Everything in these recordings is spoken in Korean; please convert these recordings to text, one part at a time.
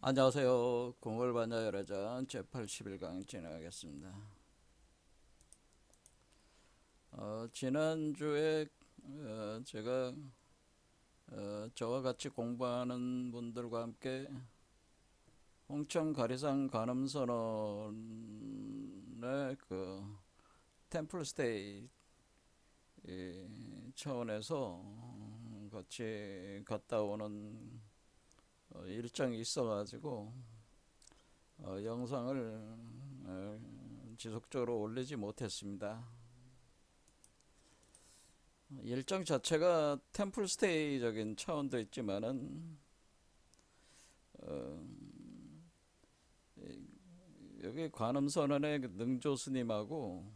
안녕하세요. 공골반야 열애전 제81강 진행하겠습니다. 지난주에 제가 저와 같이 공부하는 분들과 함께 홍천 가리산 관음선언의 그 템플스테이 차원에서 같이 갔다 오는 일정이 있어가지고 영상을 지속적으로 올리지 못했습니다. 일정 자체가 템플스테이적인 차원도 있지만은 어, 여기 관음선언의 그 능조 스님하고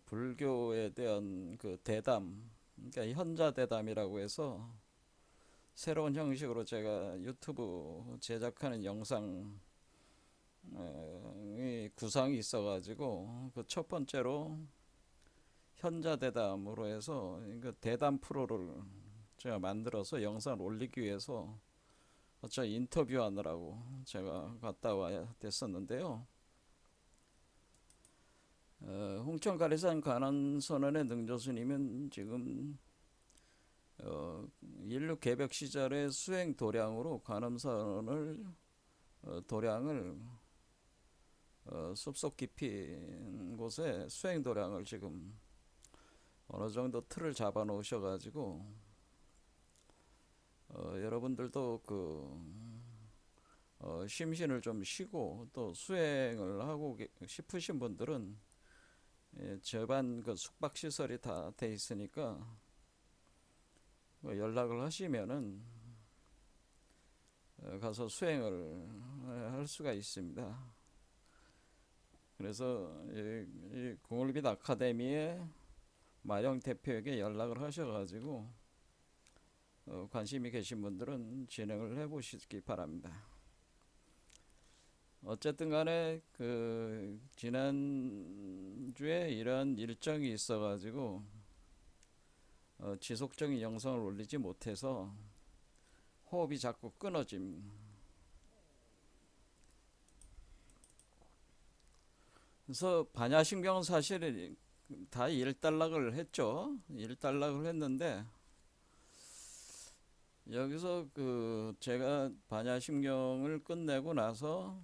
불교에 대한 그 대담, 그러니까 현자 대담이라고 해서 새로운 형식으로 제가 유튜브 제작하는 영상이 구상이 있어가지고 그 첫 번째로 현자 대담으로 해서 그 대담 프로를 제가 만들어서 영상을 올리기 위해서 저 인터뷰하느라고 제가 갔다 와야 됐었는데요. 홍천 가리산 관음선언의 능조스님은 지금 인류 개벽 시절의 수행 도량으로 관음선언을 도량을 숲속 깊이 곳에 수행 도량을 지금 어느 정도 틀을 잡아 놓으셔가지고 여러분들도 심신을 좀 쉬고 또 수행을 하고 싶으신 분들은 절반 그 숙박 시설이 다 돼 있으니까 연락을 하시면은 가서 수행을 할 수가 있습니다. 그래서 이 공울빛 아카데미의 마령 대표에게 연락을 하셔가지고 관심이 계신 분들은 진행을 해보시기 바랍니다. 어쨌든 간에 그 지난주에 이런 일정이 있어가지고 지속적인 영상을 올리지 못해서 호흡이 자꾸 끊어짐. 그래서 반야심경은 사실 다 일단락을 했죠. 일단락을 했는데 여기서 그 제가 반야심경을 끝내고 나서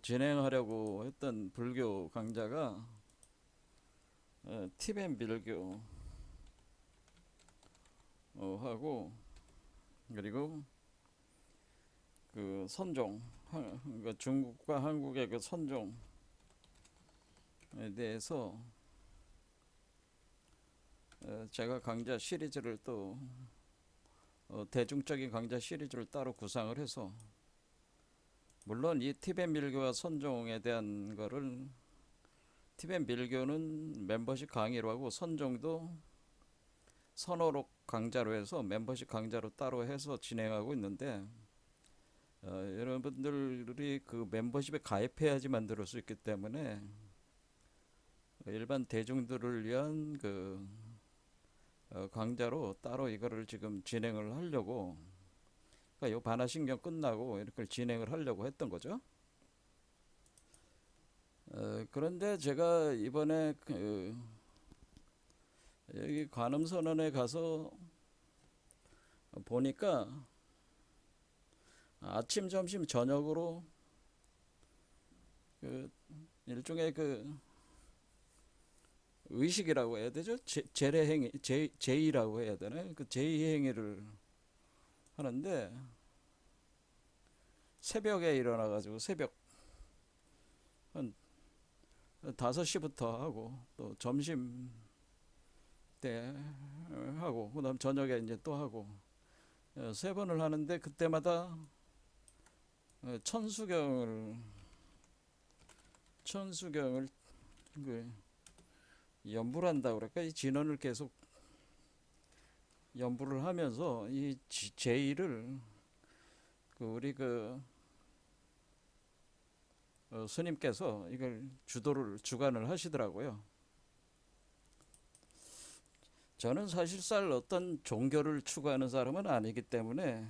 진행하려고 했던 불교 강좌가 티벳 밀교 하고 그리고 그 선종, 그 중국과 한국의 그 선종에 대해서 제가 강좌 시리즈를 또 대중적인 강좌 시리즈를 따로 구상을 해서 물론 이 티벳 밀교와 선종에 대한 거를 티벳 밀교는 멤버십 강의로 하고 선종도 선호록 강좌로 해서 멤버십 강좌로 따로 해서 진행하고 있는데 여러분들이 그 멤버십에 가입해야지만 들을 수 있기 때문에 일반 대중들을 위한 그 강좌로 따로 이거를 지금 진행을 하려고 그러니까 요 반화신경 끝나고 이렇게 진행을 하려고 했던 거죠. 그런데 제가 이번에 여기 관음선언에 가서 보니까 아침, 점심, 저녁으로 그 일종의 그 의식이라고 해야 되죠? 제례행위, 제의라고 해야 되나요? 그 제의행위를 하는데 새벽에 일어나가지고 새벽 한 5시부터 하고 또 점심 때 하고 그다음 저녁에 이제 또 하고 3번을 하는데 그때마다 천수경을 그 연불 한다 그럴까 이 진원을 계속 연불을 하면서 이 제의를 그 우리 그 스님께서 이걸 주관을 하시더라고요. 저는 사실상 어떤 종교를 추구하는 사람은 아니기 때문에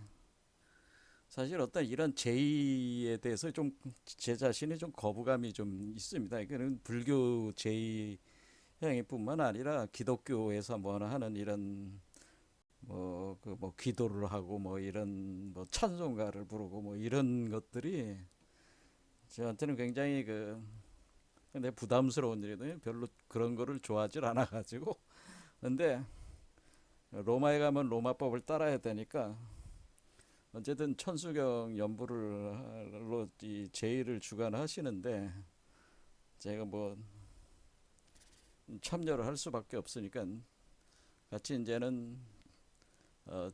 사실 어떤 이런 제의에 대해서 좀 제 자신이 좀 거부감이 좀 있습니다. 이거는 불교 제의 행위뿐만 아니라 기독교에서 뭐 하는 이런 뭐 그 뭐 기도를 하고 뭐 이런 뭐 찬송가를 부르고 뭐 이런 것들이 저한테는 굉장히 그 근데 부담스러운 일이거든요. 별로 그런 거를 좋아하질 않아 가지고. 근데 로마에 가면 로마법을 따라야 되니까 어쨌든 천수경 연부를로 이 제의를 주관하시는데 제가 뭐 참여를 할 수밖에 없으니까 같이 이제는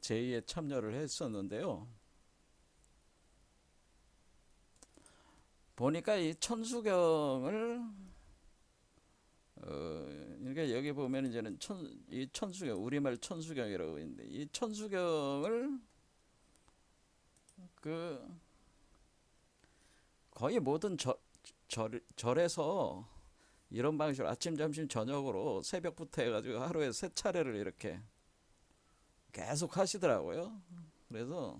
제의에 참여를 했었는데요. 보니까 이 천수경을 그러니까 여기 보면 이제는 이 천수경 우리말 천수경이라고 있는데 이 천수경을 그 거의 모든 절에서 이런 방식으로 아침, 점심, 저녁으로 새벽부터 해가지고 하루에 세 차례를 이렇게 계속 하시더라고요. 그래서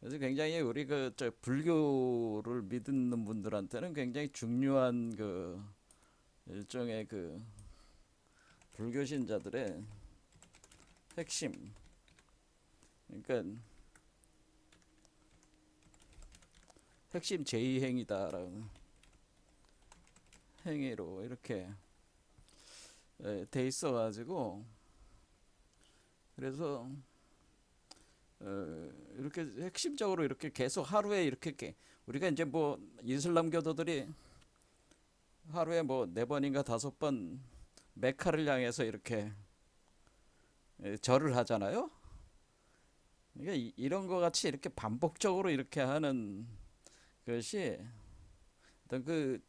굉장히 우리 그 저 불교를 믿는 분들한테는 굉장히 중요한 그 일종의 그 불교 신자들의 핵심. 그러니까 핵심 제의행위다라는 행위로 이렇게 돼 있어가지고 그래서 이렇게 핵심적으로 이렇게 계속 하루에 이렇게 우리가 이제 뭐 이슬람교도들이 하루에 뭐 4번인가 5번 메카를 향해서 이렇게 절을 하잖아요. 그러니까 이런 거 같이 이렇게 반복적으로 이렇게 하는 것이 어떤 그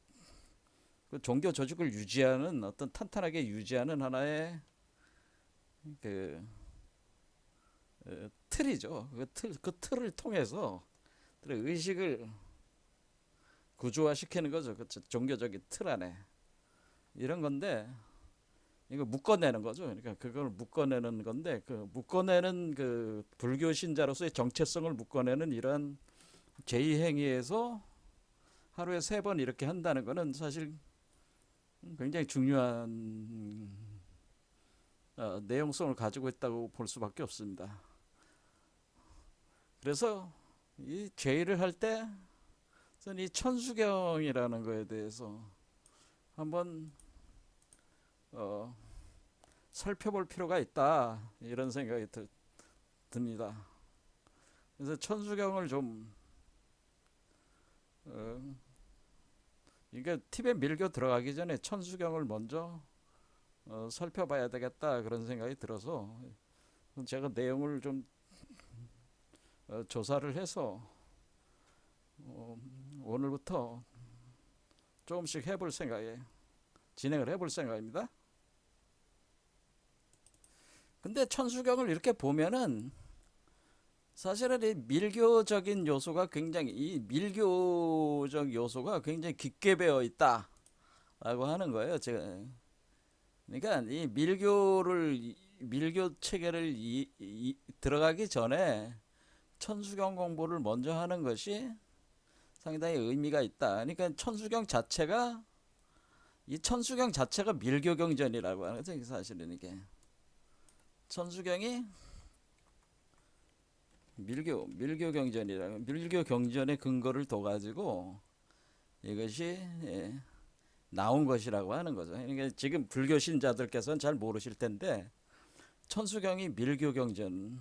종교 조직을 유지하는 어떤 탄탄하게 유지하는 하나의 그 틀이죠. 그 틀을 통해서 의식을 구조화시키는 거죠. 그 종교적인 틀 안에 이런 건데 이거 묶어내는 거죠. 그러니까 그걸 묶어내는 건데 그 묶어내는 그 불교 신자로서의 정체성을 묶어내는 이런 제의 행위에서 하루에 3번 이렇게 한다는 거는 사실 굉장히 중요한 내용성을 가지고 있다고 볼 수밖에 없습니다. 그래서 이 제의를 할 때 이 천수경이라는 거에 대해서 한번 살펴볼 필요가 있다 이런 생각이 듭니다. 그래서 천수경을 좀 이게 티벳 밀교 들어가기 전에 천수경을 먼저 살펴봐야 되겠다 그런 생각이 들어서 제가 내용을 좀 조사를 해서 오늘부터 조금씩 해볼 생각에 진행을 해볼 생각입니다. 근데 천수경을 이렇게 보면은 사실은 이 밀교적인 요소가 굉장히 이 밀교적 요소가 굉장히 깊게 배어 있다라고 하는 거예요. 제가 그러니까 이 밀교 체계를 들어가기 전에 천수경 공부를 먼저 하는 것이 상당히 의미가 있다. 그러니까 이 천수경 자체가 밀교 경전이라고 하는 거죠. 사실은 이게 천수경이 밀교 경전이라는 밀교 경전의 근거를 둬 가지고 이것이 나온 것이라고 하는 거죠. 그러니까 지금 불교 신자들께서는 잘 모르실 텐데 천수경이 밀교 경전,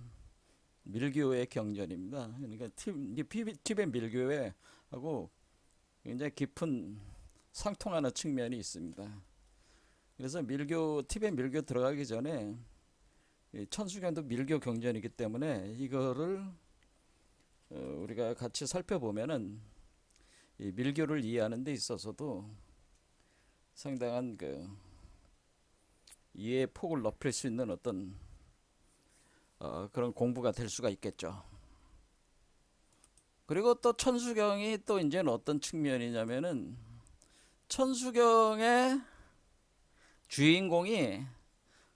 밀교의 경전입니다. 그러니까 티벳 밀교에 하고 굉장히 깊은 상통하는 측면이 있습니다. 그래서 티벳 밀교 들어가기 전에 천수경도 밀교 경전이기 때문에 이거를 우리가 같이 살펴보면은 이 밀교를 이해하는 데 있어서도 상당한 그 이해의 폭을 높일 수 있는 어떤 그런 공부가 될 수가 있겠죠. 그리고 또 천수경이 또 이제는 어떤 측면이냐면은 천수경의 주인공이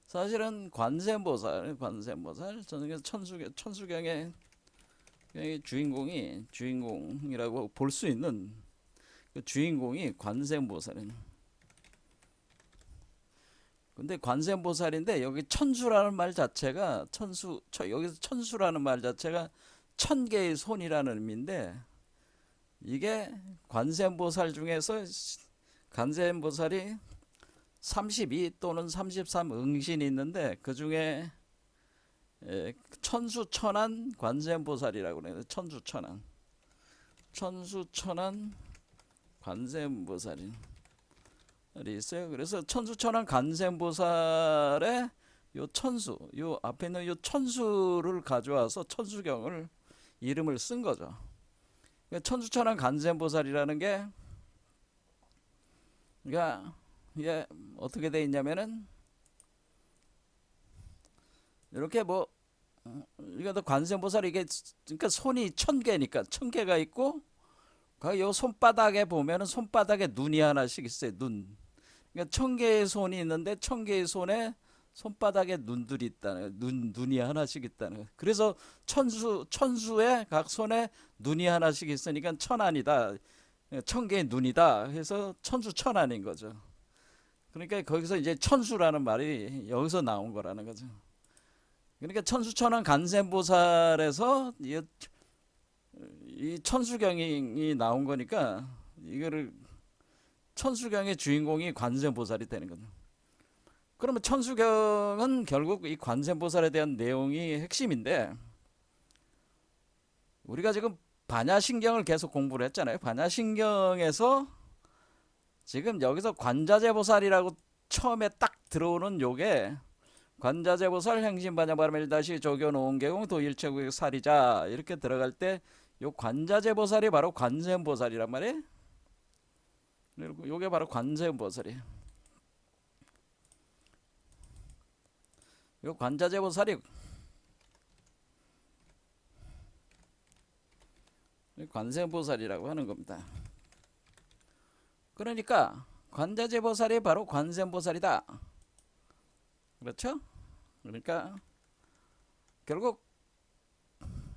사실은 관세음보살. 저는 천수경의 주인공이라고 볼 수 있는 그 주인공이 관세음보살이에요. 근데 관세음보살인데 여기 천수라는 말 자체가 여기서 천수라는 말 자체가 천 개의 손이라는 의미인데, 이게 관세음보살 중에서 관세음보살이 32 또는 33 응신이 있는데, 그 중에 천수천안 관세음보살이라고 그래요. 천수천안 관세음보살이 있어요. 그래서 천수천안 관세음보살의 요 앞에 있는 요 천수를 가져와서 천수경을 이름을 쓴 거죠. 천수천안 관세음보살이라는 게, 그러니까 이게 어떻게 돼 있냐면은 이렇게 이거 관세음보살, 이게 그러니까 손이 1000개니까 1000개가 있고, 요 손바닥에 보면은 손바닥에 눈이 하나씩 있어요. 눈. 그러니까 1000개의 손이 있는데 1000개의 손에 손바닥에 눈들이 있다는, 눈이 하나씩 있다는 거예요. 그래서 천수의 각 손에 눈이 하나씩 있으니까 천안이다. 1000개의 눈이다 해서 천수천안인 거죠. 그러니까 거기서 이제 천수라는 말이 여기서 나온 거라는 거죠. 그러니까 천수천안 관세음보살에서 이 천수경이 나온 거니까, 이거를 천수경의 주인공이 관세음보살이 되는 거죠. 그러면 천수경은 결국 이 관세음보살에 대한 내용이 핵심인데, 우리가 지금 반야신경을 계속 공부를 했잖아요. 반야신경에서 지금 여기서 관자재보살이라고 처음에 딱 들어오는 요게, 관자재보살 행심반야바라밀다시 조교노은계공 도일체국의 살이자, 이렇게 들어갈 때 요 관자재보살이 바로 관세음보살이란 말이에요. 그리고 요게 바로 관세음보살이에요. 요 관자재보살이 관세음보살이라고 하는 겁니다. 그러니까 관자재보살이 바로 관세음보살이다. 그렇죠? 그러니까 결국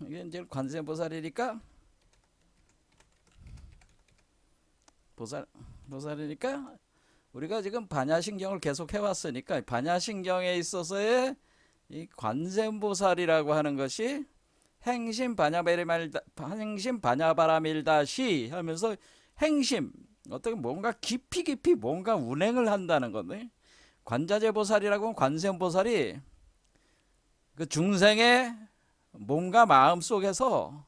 이게 이제 관세음보살이니까, 보살이니까 우리가 지금 반야신경을 계속 해왔으니까, 반야신경에 있어서의 이 관세음보살이라고 하는 것이 행심반야바라밀다시 하면서, 행심, 어떻게 뭔가 깊이 뭔가 운행을 한다는 거네. 관자재보살이라고 하면 관세음보살이 그 중생의 뭔가 마음속으로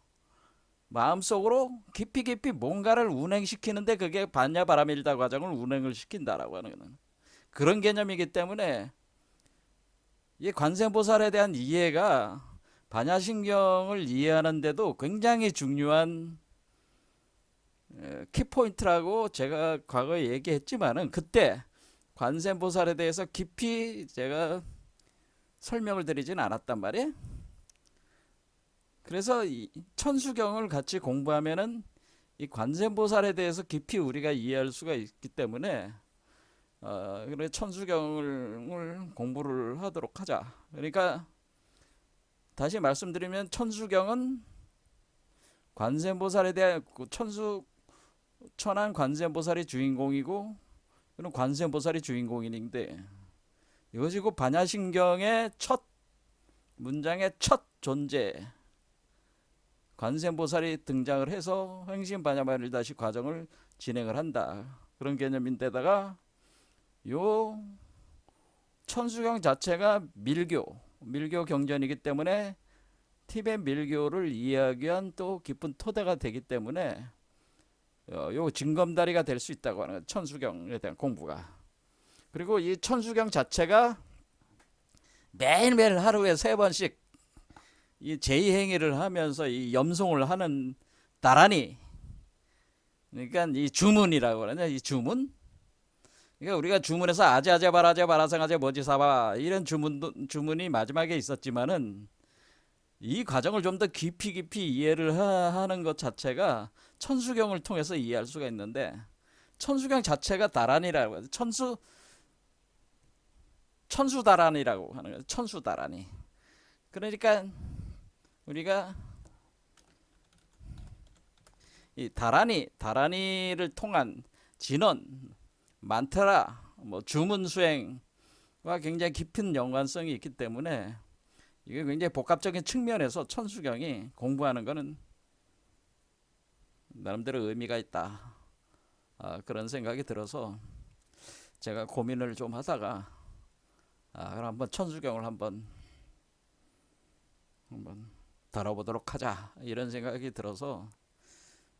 깊이 뭔가를 운행시키는데, 그게 반야바라밀다 과정을 운행을 시킨다라고 하는 거는 그런 개념이기 때문에, 이 관세음보살에 대한 이해가 반야신경을 이해하는데도 굉장히 중요한 키포인트라고 제가 과거에 얘기했지만은, 그때 관세음보살에 대해서 깊이 제가 설명을 드리진 않았단 말이에요. 그래서 이 천수경을 같이 공부하면은 이 관세음보살에 대해서 깊이 우리가 이해할 수가 있기 때문에, 그래 천수경을 공부를 하도록 하자. 그러니까 다시 말씀드리면, 천수경은 관세음보살에 대한 천안 관세음보살이 주인공이고, 이건 관세음보살이 주인공인데, 이것이 그 반야신경의 첫 문장의 첫 존재, 관세음보살이 등장을 해서 행심반야바라밀다시 과정을 진행을 한다. 그런 개념인데다가 요 천수경 자체가 밀교 경전이기 때문에 티벳 밀교를 이해하기 위한 또 깊은 토대가 되기 때문에, 요 징검다리가 될 수 있다고 하는 천수경에 대한 공부가. 그리고 이 천수경 자체가 매일매일 하루에 3번씩 이 제2행위를 하면서 이 염송을 하는 나란히, 그러니까 이 주문이라고 그러냐, 이 주문. 그러니까 우리가 주문에서 아제아제 바라제 바라상아제 뭐지사바 이런 주문이 마지막에 있었지만은, 이 과정을 좀 더 깊이 이해를 하는 것 자체가 천수경을 통해서 이해할 수가 있는데, 천수경 자체가 다란이라고 해요. 천수다란이라고 하는 거예요. 천수다란이. 그러니까 우리가 이 다라니를 통한 진언, 만트라, 뭐 주문 수행과 굉장히 깊은 연관성이 있기 때문에 이게 굉장히 복합적인 측면에서 천수경이 공부하는 거는 나름대로 의미가 있다. 그런 생각이 들어서 제가 고민을 좀 하다가 그럼 한번 천수경을 한번 다뤄보도록 하자 이런 생각이 들어서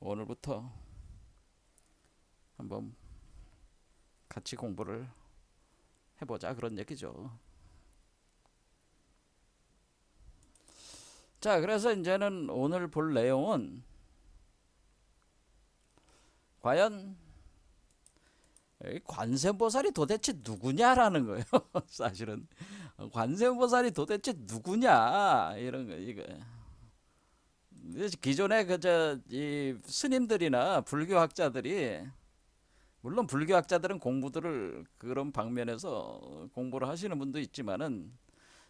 오늘부터 한번 같이 공부를 해보자 그런 얘기죠. 자, 그래서 이제는 오늘 볼 내용은 과연 관세음보살이 도대체 누구냐라는 거예요. 사실은 관세음보살이 도대체 누구냐 이런 거 이거. 기존에 이 스님들이나 불교학자들이 물론 불교학자들은 공부들을 그런 방면에서 공부를 하시는 분도 있지만은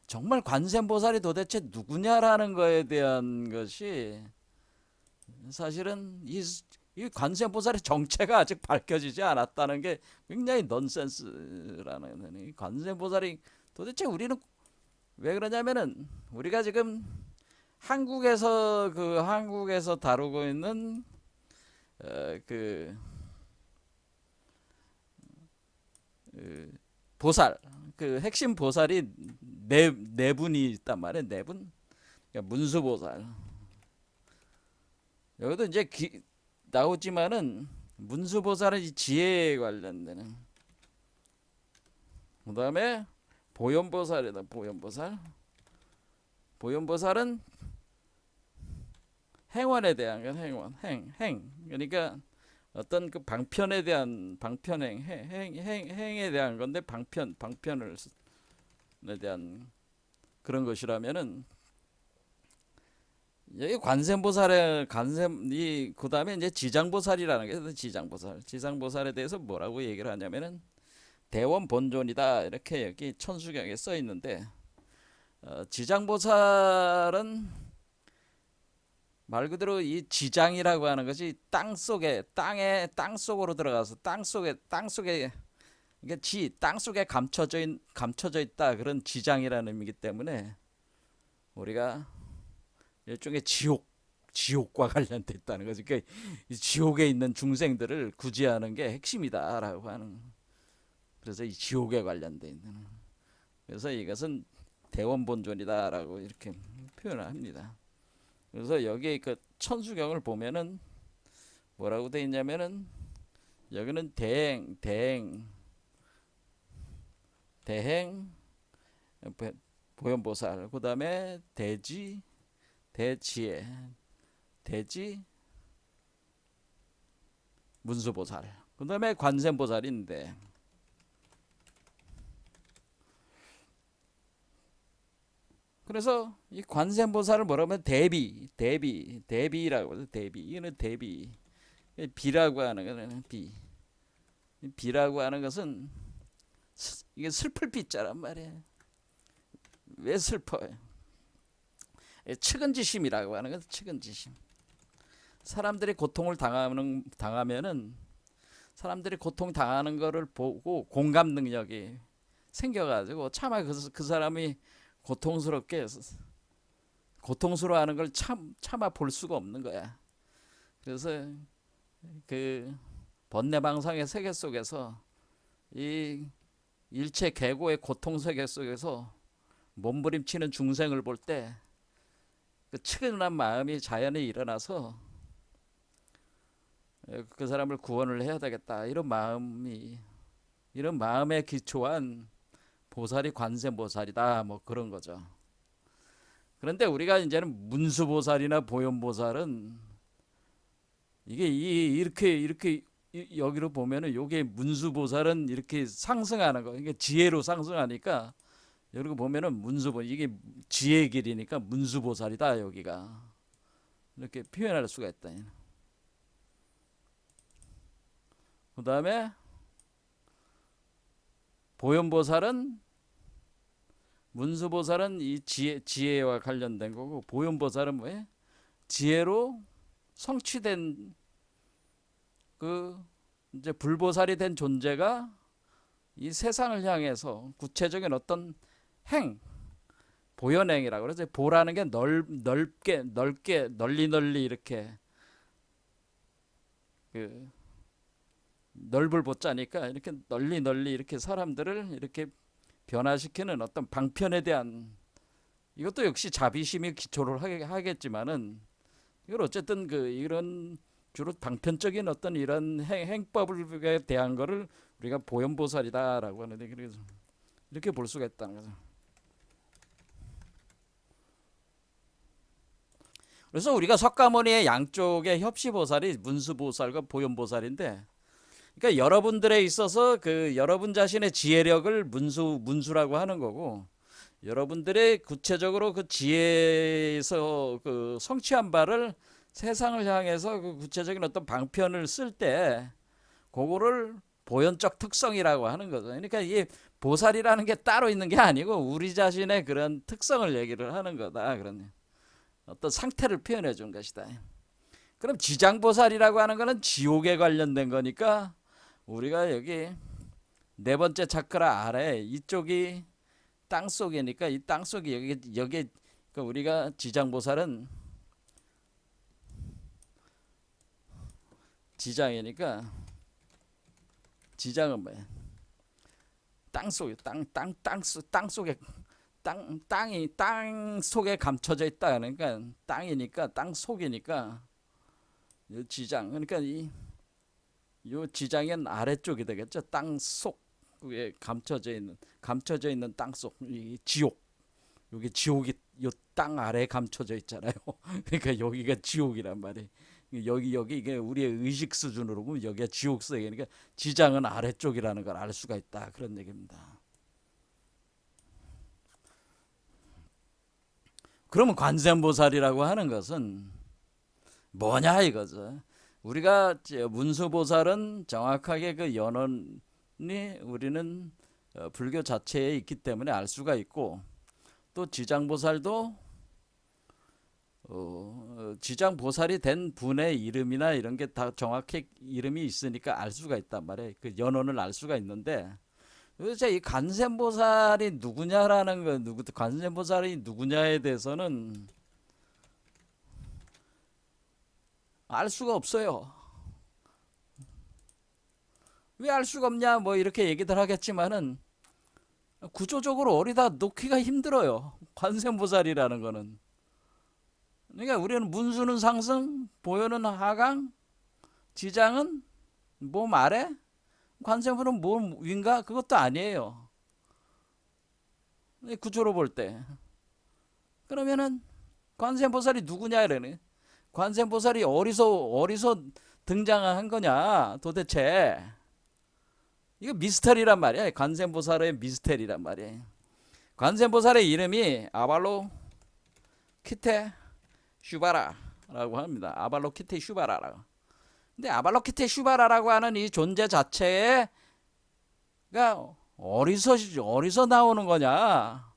정말 관세음보살이 도대체 누구냐라는 거에 대한 것이 사실은 이 관세음보살의 정체가 아직 밝혀지지 않았다는 게 굉장히 넌센스라는. 이 관세음보살이 도대체 우리는 왜 그러냐면은 우리가 지금 한국에서 다루고 있는 보살, 핵심 보살이 네 분이 있단 말이에요. 네 분. 그러니까 문수보살. 여기도 이제 나오지만은 문수보살은 이 지혜에 관련되는. 그 다음에 보현보살이다. 보현보살은 행원에 대한 행. 그러니까 어떤 그 방편에 대한 행에 대한 건데 방편에 대한 그런 것이라면은 여기 관세음보살의 그 다음에 이제 지장보살이라는 게 있어요. 지장보살에 대해서 뭐라고 얘기를 하냐면은 대원본존이다 이렇게 여기 천수경에 써 있는데 지장보살은 말 그대로 이 지장이라고 하는 것이 땅 속으로 들어가서 땅 속에 이게 땅 속에 감춰져 있다 그런 지장이라는 의미이기 때문에 우리가 일종의 지옥과 관련돼 있다는 거죠. 그러니까 지옥에 있는 중생들을 구제하는 게 핵심이다라고 하는. 그래서 이 지옥에 관련돼 있는. 그래서 이것은 대원본존이다라고 이렇게 표현을 합니다. 그래서 여기 그 천수경을 보면은 뭐라고 돼 있냐면은 여기는 대행 보현보살, 그 다음에 대지혜, 문수보살, 그 다음에 관세음보살인데 그래서 이 관세음보살을 뭐라고 하면 대비라고 해서 이거는 대비. 비라고 하는 거는 비라고 하는 것은 이게 슬플 비자란 말이에요. 왜 슬퍼요? 측은지심이라고 하는 것은 측은지심. 사람들이 고통을 당하면은 사람들이 고통 당하는 거를 보고 공감 능력이 생겨가지고 차마 그 사람이 고통스러워하는 걸 참아 볼 수가 없는 거야. 그래서 그 번뇌방상의 세계 속에서 이 일체 계고의 고통 세계 속에서 몸부림치는 중생을 볼 때 그 측은한 마음이 자연히 일어나서 그 사람을 구원을 해야 되겠다 이런 마음에 기초한 보살이 관세음보살이다 뭐 그런 거죠. 그런데 우리가 이제는 문수보살이나 보현보살은 이게 이렇게 여기로 보면은 요게 문수보살은 이렇게 상승하는 거, 이게 지혜로 상승하니까 여기 보면은 이게 지혜의 길이니까 문수보살이다 여기가 이렇게 표현할 수가 있다. 그 다음에 문수보살은 이 지혜와 관련된 거고 보현보살은 뭐예요? 지혜로 성취된 그 이제 불보살이 된 존재가 이 세상을 향해서 구체적인 어떤 행, 보현행이라고 그러죠. 보라는 게 넓게 널리 이렇게 그 넓을 보자니까 이렇게 널리 이렇게 사람들을 이렇게 변화시키는 어떤 방편에 대한, 이것도 역시 자비심이 기초를 하겠지만은 이걸 어쨌든 이런 주로 방편적인 어떤 이런 행법에 대한 거를 우리가 보현보살이다라고 하는데, 그래서 이렇게 볼 수가 있다는 거죠. 그래서 우리가 석가모니의 양쪽의 협시보살이 문수보살과 보현보살인데, 그러니까 여러분들에 있어서 여러분 자신의 지혜력을 문수라고 하는 거고, 여러분들의 구체적으로 그 지혜에서 성취한 바를 세상을 향해서 구체적인 어떤 방편을 쓸 때 그거를 보현적 특성이라고 하는 거죠. 그러니까 이 보살이라는 게 따로 있는 게 아니고 우리 자신의 그런 특성을 얘기를 하는 거다. 그런 어떤 상태를 표현해 준 것이다. 그럼 지장보살이라고 하는 거는 지옥에 관련된 거니까, 우리가 여기 네 번째 차크라 아래 이쪽이 땅속이니까 이 땅속이 여기 그러니까 우리가 지장보살은 지장이니까, 지장은 뭐야? 땅속에 땅 속에 감춰져 있다. 그러니까 땅이니까 땅 속이니까 지장. 그러니까 요 지장은 아래쪽이 되겠죠. 땅 속에 감춰져 있는 땅 속, 이 지옥. 여기 지옥이 요 땅 아래에 감춰져 있잖아요. 그러니까 여기가 지옥이란 말이에요. 여기 이게 우리의 의식 수준으로 보면 여기가 지옥 세계니까 지장은 아래쪽이라는 걸 알 수가 있다. 그런 얘기입니다. 그러면 관세음보살이라고 하는 것은 뭐냐 이거죠. 우리가 문수보살은 정확하게 그 연원이 우리는 불교 자체에 있기 때문에 알 수가 있고, 또 지장보살도 지장보살이 된 분의 이름이나 이런 게 다 정확히 이름이 있으니까 알 수가 있단 말이에요. 그 연원을 알 수가 있는데, 도대체 이 관세음보살이 누구냐라는 거, 관세음보살이 누구냐에 대해서는 알 수가 없어요. 왜 알 수가 없냐 뭐 이렇게 얘기들 하겠지만은 구조적으로 어디다 놓기가 힘들어요. 관세음보살이라는 거는. 그러니까 우리는 문수는 상승, 보현은 하강, 지장은 몸 아래, 관세음보살은 몸 위인가? 그것도 아니에요. 구조로 볼 때. 그러면은 관세음보살이 누구냐 이러네. 관세음보살이 어디서 등장한 거냐 도대체. 이거 미스터리란 말이야. 관세음보살의 미스터리란 말이야. 관세음보살의 이름이 아발로키테 슈바라라고 합니다. 아발로키테 슈바라라고. 근데 아발로키테 슈바라라고 하는 이 존재 자체가 어디서 나오는 거냐?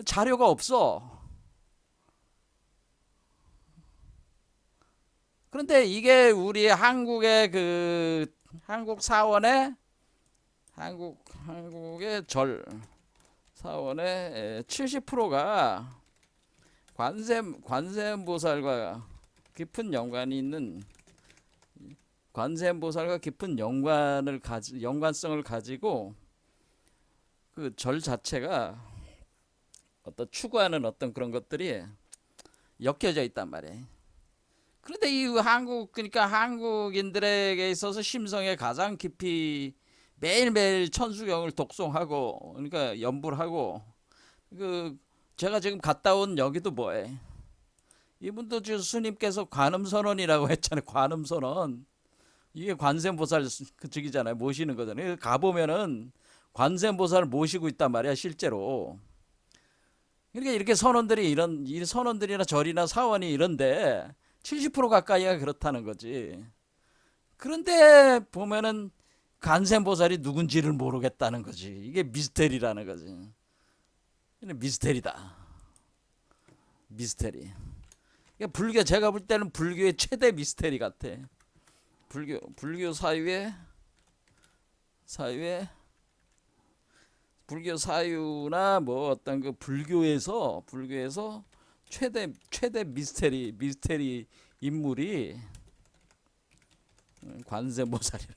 자료가 없어. 그런데 이게 우리 한국의 한국 사원의 절 사원의 70%가 관세음보살과 깊은 연관이 있는, 관세음보살과 깊은 연관성을 가지고 그 절 자체가 어떤 추구하는 어떤 그런 것들이 엮여져 있단 말이에요. 그런데 그러니까 한국인들에게 있어서 심성에 가장 깊이 매일매일 천수경을 독송하고, 그러니까 연불 하고, 제가 지금 갔다 온 여기도 뭐해? 이분도 지금 스님께서 관음선언이라고 했잖아요. 관음선언. 이게 관세음보살 즉이잖아요. 모시는 거잖아요. 가보면은 관세음보살을 모시고 있단 말이야, 실제로. 그러니까 이렇게 이 선원들이나 절이나 사원이 이런데 70% 가까이가 그렇다는 거지. 그런데 보면은 관세음보살이 누군지를 모르겠다는 거지. 이게 미스테리라는 거지. 미스테리다. 미스테리. 제가 볼 때는 불교의 최대 미스테리 같아. 불교 사유나 뭐 어떤 그 불교에서 최대 미스테리 인물이 관세음보살이라는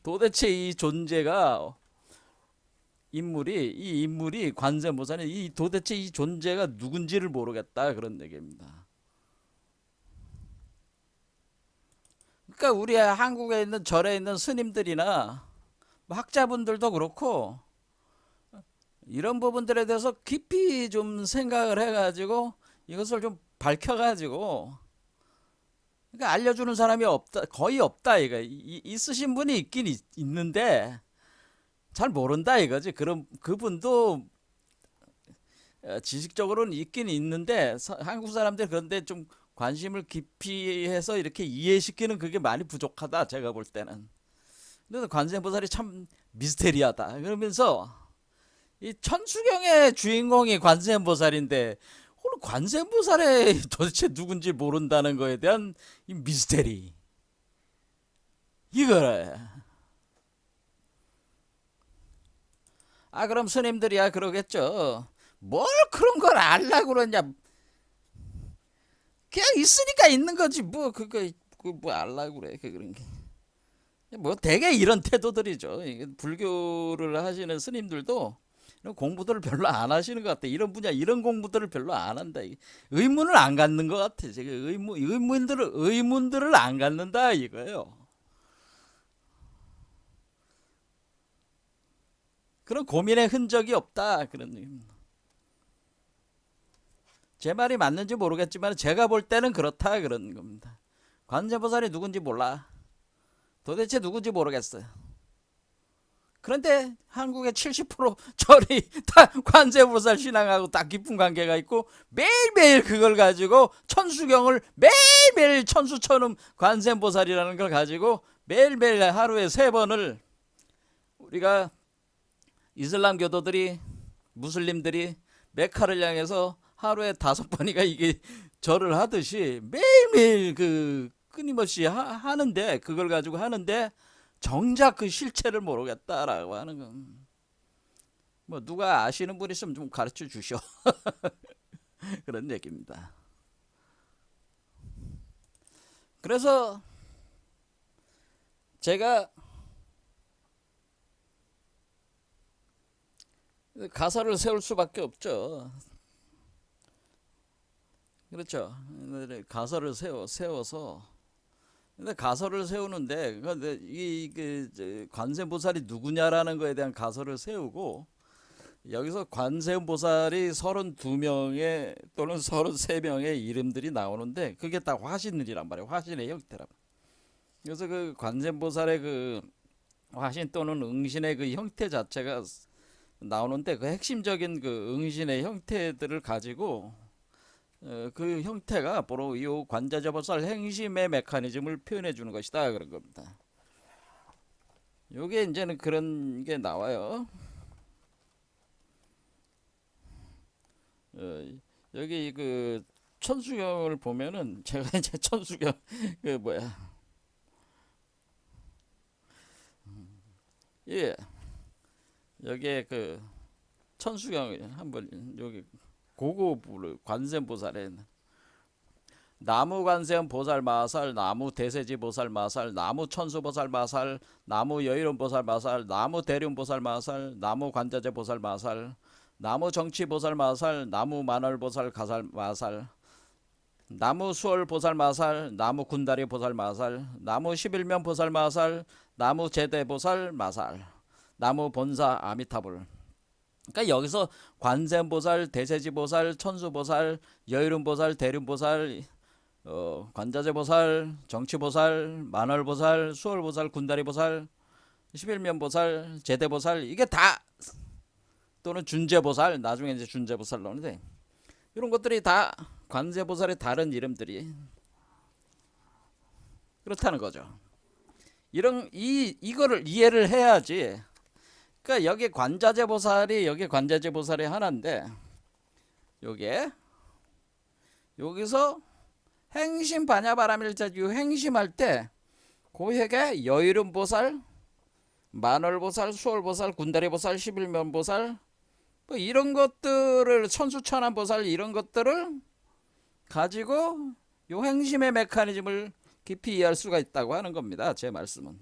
도대체 이 존재가 이 인물이 관세음보살이 도대체 이 존재가 누군지를 모르겠다 그런 얘기입니다. 그러니까 우리 한국에 있는 절에 있는 스님들이나 뭐 학자분들도 그렇고 이런 부분들에 대해서 깊이 좀 생각을 해가지고 이것을 좀 밝혀가지고 그러니까 알려주는 사람이 거의 없다 이거. 있으신 분이 있긴 있는데 잘 모른다 이거지. 그럼 그분도 지식적으로는 있긴 있는데 한국 사람들 그런데 좀 관심을 깊이 해서 이렇게 이해시키는 그게 많이 부족하다 제가 볼 때는. 근데 관세음보살이 참 미스테리하다 그러면서 이 천수경의 주인공이 관세음보살인데 오늘 관세음보살의 도대체 누군지 모른다는 거에 대한 이 미스테리 이거래. 그럼 스님들이야 그러겠죠. 뭘 그런 걸 알라고 그러냐. 그냥 있으니까 있는 거지 뭐 그거 뭐 알라고 그래 그런 게. 뭐 대개 이런 태도들이죠. 불교를 하시는 스님들도 이런 공부들을 별로 안 하시는 것 같아. 이런 분야 이런 공부들을 별로 안 한다. 의문을 안 갖는 것 같아. 제가 의문들을 안 갖는다 이거예요. 그런 고민의 흔적이 없다 그런 의미입니다. 제 말이 맞는지 모르겠지만 제가 볼 때는 그렇다 그런 겁니다. 관세음보살이 누군지 몰라. 도대체 누군지 모르겠어요. 그런데 한국의 70% 절이 다 관세음보살 신앙하고 딱 깊은 관계가 있고 매일매일 그걸 가지고 천수경을 매일매일 천수천음 관세음보살이라는 걸 가지고 매일매일 하루에 3번을 우리가 이슬람 교도들이 무슬림들이 메카를 향해서 하루에 5번이가 이게 절을 하듯이 매일매일 그 끊임없이 하는데 그걸 가지고 하는데 정작 그 실체를 모르겠다라고 하는 건 뭐 누가 아시는 분 있으면 좀 가르쳐 주셔. 그런 얘기입니다. 그래서 제가 가설을 세울 수밖에 없죠. 그렇죠. 가설을 세워서 근데 가설을 세우는데 이 관세음보살이 누구냐라는 거에 대한 가설을 세우고 여기서 관세음보살이 32명의 또는 33명의 이름들이 나오는데 그게 다 화신들이란 말이에요. 화신의 형태란 말이에요. 그래서 그 관세음보살의 그 화신 또는 응신의 그 형태 자체가 나오는데 그 핵심적인 그 응신의 형태들을 가지고 그 형태가 바로 이 관자재보살 행심의 메커니즘을 표현해 주는 것이다 그런 겁니다. 요게 이제는 그런 게 나와요. 여기 그 천수경을 보면은 제가 이제 천수경 그 뭐야 예 여기에 그 천수경 한번 여기 고고부를 관세음보살에 나무 관세음보살 마살, 나무 대세지보살 마살, 나무 천수보살 마살, 나무 여의론보살 마살, 나무 대륜보살 마살, 나무 관자재보살 마살, 나무 정치보살 마살, 나무 만월보살 가살 마살, 나무 수월보살 마살, 나무 군다리보살 마살, 나무 11면보살 마살, 나무 제대보살 마살, 나무 본사 아미타불. 그러니까 여기서 관세음보살, 대세지보살, 천수보살, 여의륜보살, 대륜보살, 관자재보살, 정치보살, 만월보살, 수월보살, 군다리보살, 11면보살, 제대보살 이게 다 또는 준재보살 나중에 이제 준재보살 나오는데 이런 것들이 다 관세보살의 다른 이름들이 그렇다는 거죠. 이거를 이해를 해야지. 그러니까 여기 관자재보살이 하나인데 여기서 행심 반야바라밀자 행심할 때 고획에 여이름보살, 만월보살, 수월보살, 군다리보살, 십일면보살 뭐 이런 것들을 천수천안보살 이런 것들을 가지고 요 행심의 메커니즘을 깊이 이해할 수가 있다고 하는 겁니다. 제 말씀은.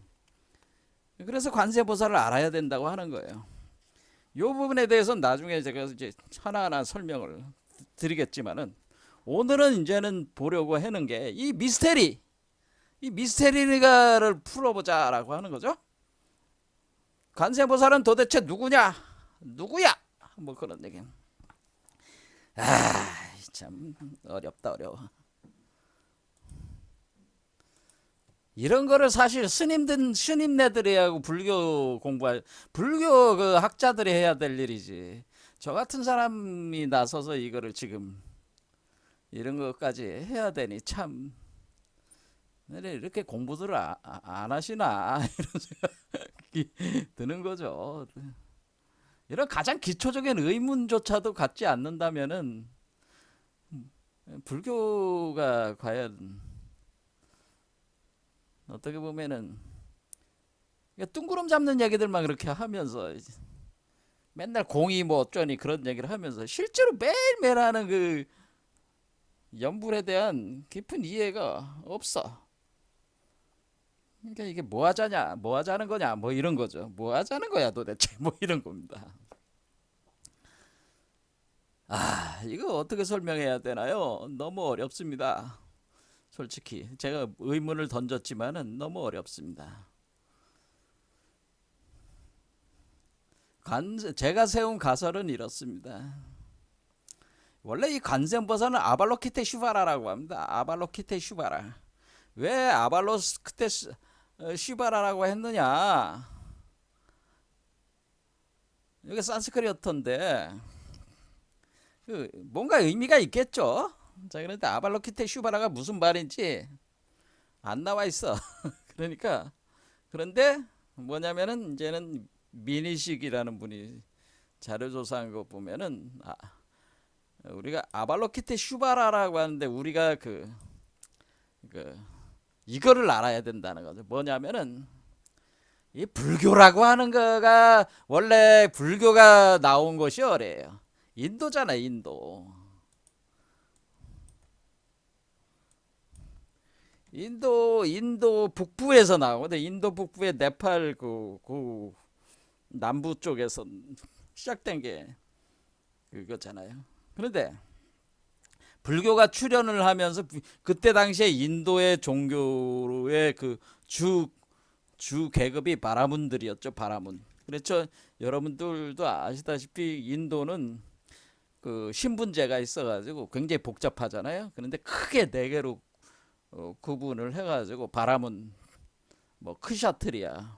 그래서 관세보살을 알아야 된다고 하는 거예요. 요 부분에 대해서는 나중에 제가 이제 하나하나 설명을 드리겠지만은 오늘은 이제는 보려고 하는 게 이 미스테리를 풀어보자라고 하는 거죠. 관세보살은 도대체 누구냐? 누구야? 뭐 그런 얘기. 참 어렵다 어려워. 이런 거를 사실 스님네들이 하고 불교 그 학자들이 해야 될 일이지. 저 같은 사람이 나서서 이거를 지금 이런 것까지 해야 되니 참 이렇게 공부들을 안 하시나 이런 생각이 드는 거죠. 이런 가장 기초적인 의문조차도 갖지 않는다면은 불교가 과연 어떻게 보면은 뜬구름 잡는 얘기들만 그렇게 하면서 맨날 공이 뭐 어쩌니 그런 얘기를 하면서 실제로 매일매일 하는 그 연불에 대한 깊은 이해가 없어. 그러니까 이게 뭐 하자냐, 뭐 하자는 거냐, 뭐 이런 거죠. 뭐 하자는 거야 도대체, 뭐 이런 겁니다. 이거 어떻게 설명해야 되나요? 너무 어렵습니다. 솔직히 제가 의문을 던졌지만은 너무 어렵습니다. 제가 세운 가설은 이렇습니다. 원래 이 관세음보살은 아발로키테슈바라라고 합니다. 아발로키테슈바라. 왜 아발로키테슈바라라고 했느냐? 이게 산스크리트인데 뭔가 의미가 있겠죠. 자, 그런데 아발로키테슈바라가 무슨 말인지 안 나와 있어. 그러니까 그런데 뭐냐면은 이제는 미니식이라는 분이 자료 조사한 거 보면은 우리가 아발로키테슈바라라고 하는데 우리가 이거를 알아야 된다는 거죠. 뭐냐면은 이 불교라고 하는 거가 원래 불교가 나온 것이 어래요. 인도잖아, 인도. 인도 북부에서 나오거든. 인도 북부의 네팔 그 남부 쪽에서 시작된 게 그거잖아요. 그런데 불교가 출현을 하면서 그때 당시에 인도의 종교의 그 주 계급이 바라문들이었죠. 바라문. 그렇죠. 여러분들도 아시다시피 인도는 그 신분제가 있어가지고 굉장히 복잡하잖아요. 그런데 크게 네 개로 구분을 해가지고 바라문, 뭐 크샤트리아,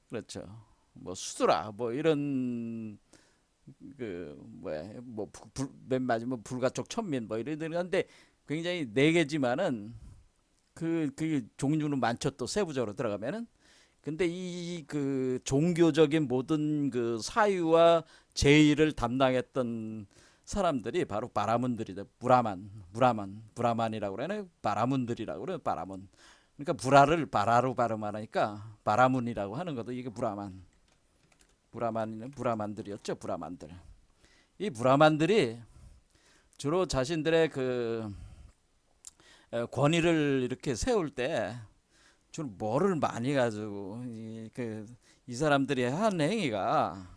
그렇죠. 뭐 수드라, 뭐 이런 그 뭐야, 맨 마지막 불가촉 천민 뭐 이런 건데 굉장히 네 개지만은 그 종류는 많죠. 또 세부적으로 들어가면은. 근데 이 그 종교적인 모든 그 사유와 제의를 담당했던 사람들이 바로 바라문들이다. 브라만이라고 그러네. 바라문들이라고 그래. 바라문. 그러니까 불화를 바라로 발음하니까 바라문이라고 하는 것도 이게 브라만들이었죠. 브라만들. 이 브라만들이 주로 자신들의 그 권위를 이렇게 세울 때 주로 뭐를 많이 가지고 이 사람들이 한 행위가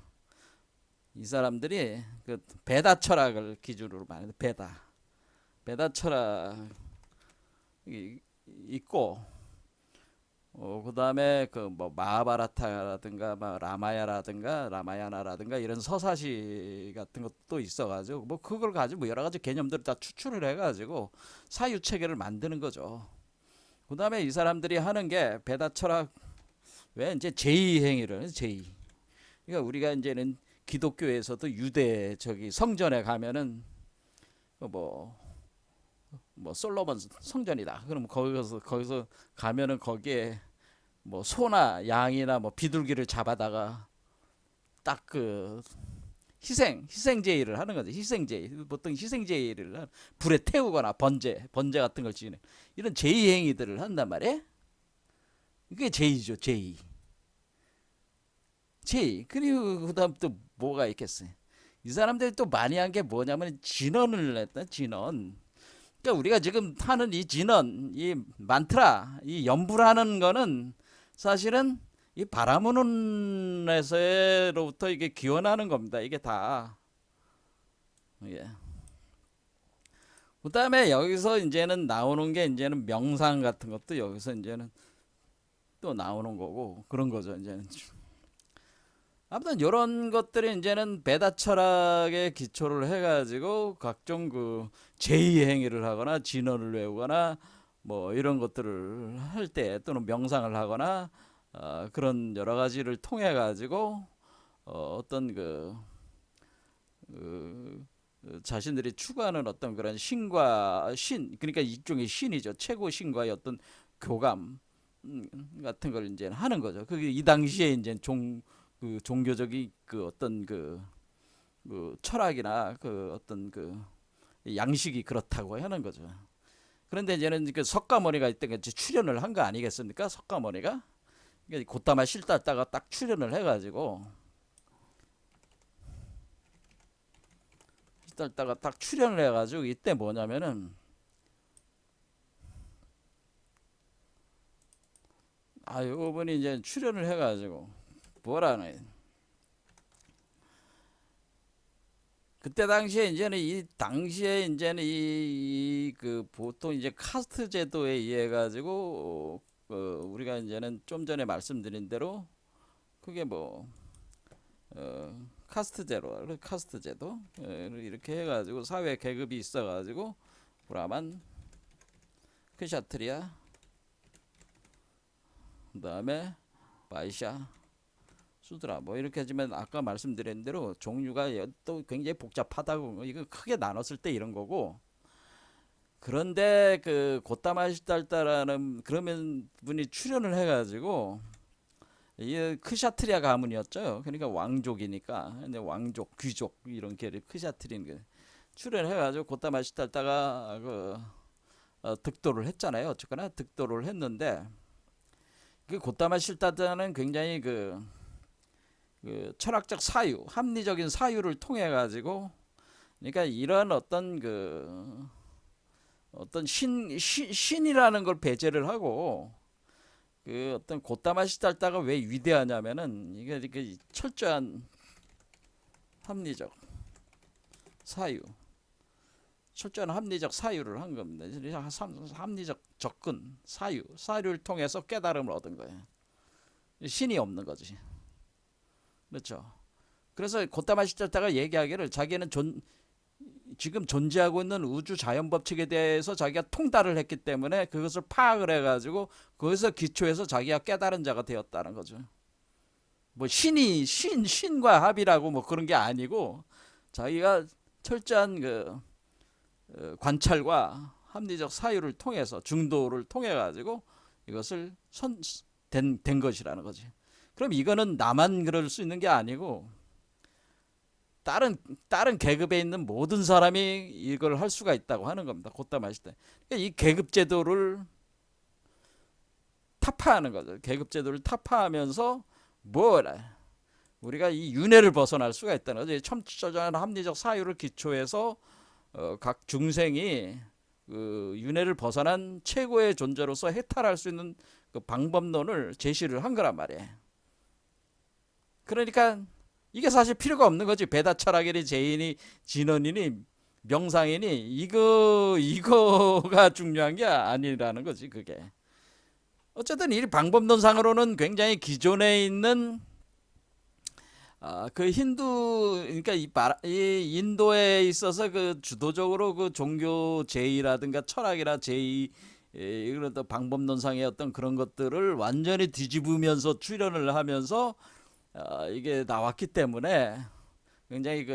이 사람들이 그 베다 철학을 기준으로 많이 베다 철학이 있고 그다음에 그 뭐 마하바라타라든가 뭐 라마야나라든가 이런 서사시 같은 것도 있어가지고 뭐 그걸 가지고 뭐 여러 가지 개념들을 다 추출을 해가지고 사유 체계를 만드는 거죠. 그다음에 이 사람들이 하는 게 베다 철학 왜 이제 제의 행위를 제의. 그러니까 우리가 이제는 기독교에서도 유대 저기 성전에 가면은 뭐 솔로몬 성전이다. 그럼 거기서 가면은 거기에 뭐 소나 양이나 뭐 비둘기를 잡아다가 딱 그 희생제의를 하는 거죠. 희생제의. 보통 불에 태우거나 번제 같은 걸 지내. 이런 제의 행위들을 한단 말이에요. 그게 제의죠, 제의. 제의. 그리고 그다음 또 뭐가 있겠어요? 이 사람들이 또 많이 한 게 뭐냐면 진언을 했다. 진언. 그러니까 우리가 지금 하는 이 진언, 이 만트라, 이 연불하는 거는 사실은 이 바라무는에서로부터 이게 기원하는 겁니다. 이게 다. 예. 그다음에 여기서 이제는 나오는 게 이제는 명상 같은 것도 여기서 이제는 또 나오는 거고 그런 거죠. 이제는 아무튼 이런 것들이 이제는 베다 철학에 기초를 해가지고 각종 그 제의 행위를 하거나 진언을 외우거나 뭐 이런 것들을 할 때 또는 명상을 하거나 그런 여러 가지를 통해 가지고 어떤 그 자신들이 추구하는 어떤 그런 신과 신, 그러니까 일종의 신이죠. 최고 신과의 어떤 교감 같은 걸 이제 하는 거죠. 그게 이 당시에 이제 그 종교적인 그 어떤 그 철학이나 그 어떤 그 양식이 그렇다고 하는 거죠. 그런데 이제는 그 석가모니가 이때 출연을 한 거 아니겠습니까? 석가모니가 곧다마 실다다가 딱 출연을 해가지고 실다다가 딱 출연을 해가지고 이때 뭐냐면은 요분이 이제 출연을 해가지고 뭐라네. 그때 당시에 이제는 이 당시에 이제는 이 그 보통 이제 카스트 제도에 의해 가지고 우리가 이제는 좀 전에 말씀드린 대로 그게 뭐 카스트 제도 이렇게 해가지고 사회 계급이 있어가지고 브라만, 크샤트리아, 그다음에 바이샤, 수드라 뭐 이렇게 하지만 아까 말씀드린 대로 종류가 또 굉장히 복잡하다고 이거 크게 나눴을 때 이런 거고 그런데 그 고타마시달다라는 그러면 분이 출연을 해가지고 이 크샤트리아 가문이었죠. 그러니까 왕족이니까 왕족 귀족 이런 게 크샤트리는 출연해가지고 고타마시달다가 득도를 했잖아요. 어쨌거나 득도를 했는데 그 고타마시달다는 굉장히 그 철학적 사유, 합리적인 사유를 통해 가지고 그러니까 이런 어떤 어떤 신이라는 걸 배제를 하고 그 어떤 고타마시달다가 왜 위대하냐면은 이게 철저한 합리적 사유, 철저한 합리적 사유를 한 겁니다. 합리적 접근, 사유를 통해서 깨달음을 얻은 거예요. 신이 없는 거지. 그렇죠. 그래서 고타마시달다가 얘기하기를 자기는 지금 존재하고 있는 우주 자연 법칙에 대해서 자기가 통달을 했기 때문에 그것을 파악을 해가지고 그것을 기초해서 자기가 깨달은 자가 되었다는 거죠. 뭐 신과 합이라고 뭐 그런 게 아니고 자기가 철저한 관찰과 합리적 사유를 통해서 중도를 통해 가지고 이것을 된 것이라는 거지. 그럼 이거는 나만 그럴 수 있는 게 아니고 다른 계급에 있는 모든 사람이 이걸 할 수가 있다고 하는 겁니다. 고타마시다. 그러니까 이 계급 제도를 타파하는 거죠. 계급 제도를 타파하면서 뭐라 우리가 이 윤회를 벗어날 수가 있다는 거죠. 철저한 합리적 사유를 기초해서 각 중생이 그 윤회를 벗어난 최고의 존재로서 해탈할 수 있는 그 방법론을 제시를 한 거란 말이에요. 그러니까 이게 사실 필요가 없는 거지. 베다 철학이니 제인이 진언이니 명상이니 이거가 중요한 게 아니라는 거지. 그게 어쨌든 이 방법론상으로는 굉장히 기존에 있는 그 힌두 그러니까 이 인도에 있어서 그 주도적으로 그 종교 제의라든가 철학이나 제의 이런 방법론상의 어떤 그런 것들을 완전히 뒤집으면서 출현을 하면서 이게 나왔기 때문에 굉장히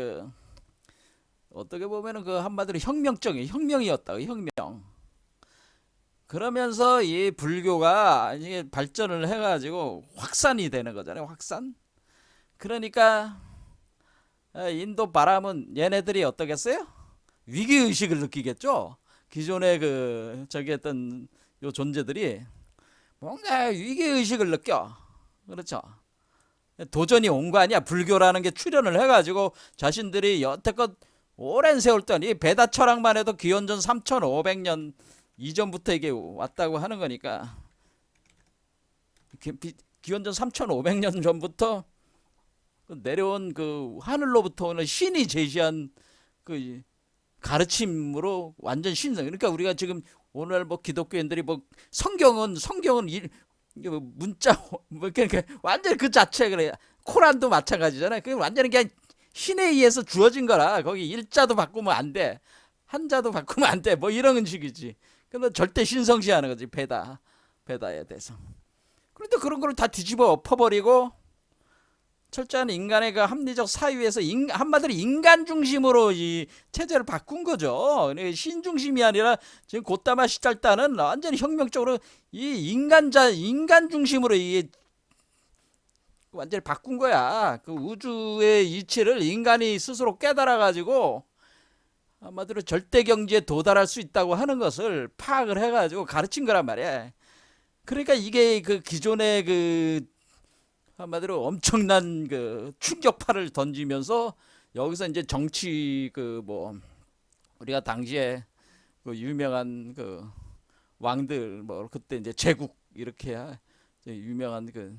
어떻게 보면은 한마디로 혁명이었다. 혁명. 그러면서 이 불교가 이게 발전을 해가지고 확산이 되는 거잖아요. 확산. 그러니까 인도 바람은 얘네들이 어떠겠어요? 위기 의식을 느끼겠죠. 기존의 저기 했던 요 존재들이 뭔가 위기의식을 느껴. 그렇죠. 도전이 온 거 아니야. 불교라는 게 출현을 해가지고 자신들이 여태껏 오랜 세월 동안 이 베다 철학만 해도 기원전 3500년 이전부터 이게 왔다고 하는 거니까, 기원전 3500년 전부터 내려온 그 하늘로부터 오는 신이 제시한 그 가르침으로 완전 신성. 그러니까 우리가 지금 오늘 뭐 기독교인들이 뭐 성경은 문자 뭐 그러니까 완전 그 자체 그래. 코란도 마찬가지잖아요. 그 완전히 그냥 신에 의해서 주어진 거라 거기 일자도 바꾸면 안 돼. 한자도 바꾸면 안 돼. 뭐 이런 식이지. 근데 절대 신성시하는 거지. 베다에 대해서. 그런데 그런 걸 다 뒤집어 엎어버리고 철저한 인간의 그 합리적 사유에서 한마디로 인간 중심으로 이 체제를 바꾼 거죠. 신 중심이 아니라 지금 고타마 시달다는 완전히 혁명적으로 이 인간 중심으로 이 완전히 바꾼 거야. 그 우주의 이치를 인간이 스스로 깨달아 가지고 한마디로 절대 경지에 도달할 수 있다고 하는 것을 파악을 해가지고 가르친 거란 말이야. 그러니까 이게 그 기존의 그 한마디로 엄청난 그 충격파를 던지면서 여기서 이제 정치 그 뭐 우리가 당시에 그 유명한 그 왕들 뭐 그때 이제 제국 이렇게 유명한 그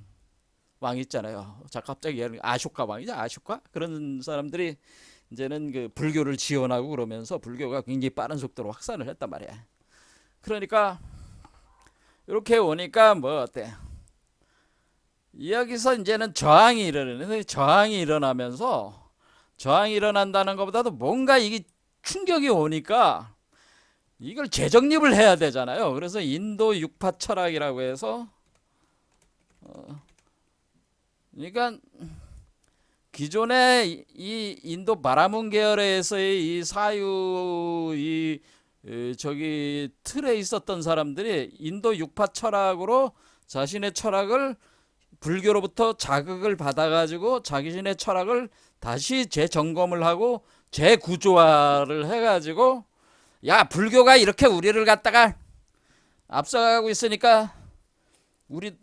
왕 있잖아요. 자 갑자기 아쇼카 왕이죠. 아쇼카 그런 사람들이 이제는 그 불교를 지원하고 그러면서 불교가 굉장히 빠른 속도로 확산을 했단 말이야. 그러니까 이렇게 오니까 뭐 어때? 여기서 이제는 저항이 일어나는데 저항이 일어나면서 저항이 일어난다는 것보다도 뭔가 이게 충격이 오니까 이걸 재정립을 해야 되잖아요. 그래서 인도 육파 철학이라고 해서 그러니까 기존의 이 인도 바라문 계열에서의 이 사유 저기 틀에 있었던 사람들이 인도 육파 철학으로 자신의 철학을 불교로부터 자극을 받아가지고 자기신의 철학을 다시 재점검을 하고 재구조화를 해가지고 야 불교가 이렇게 우리를 갖다가 앞서가고 있으니까 우리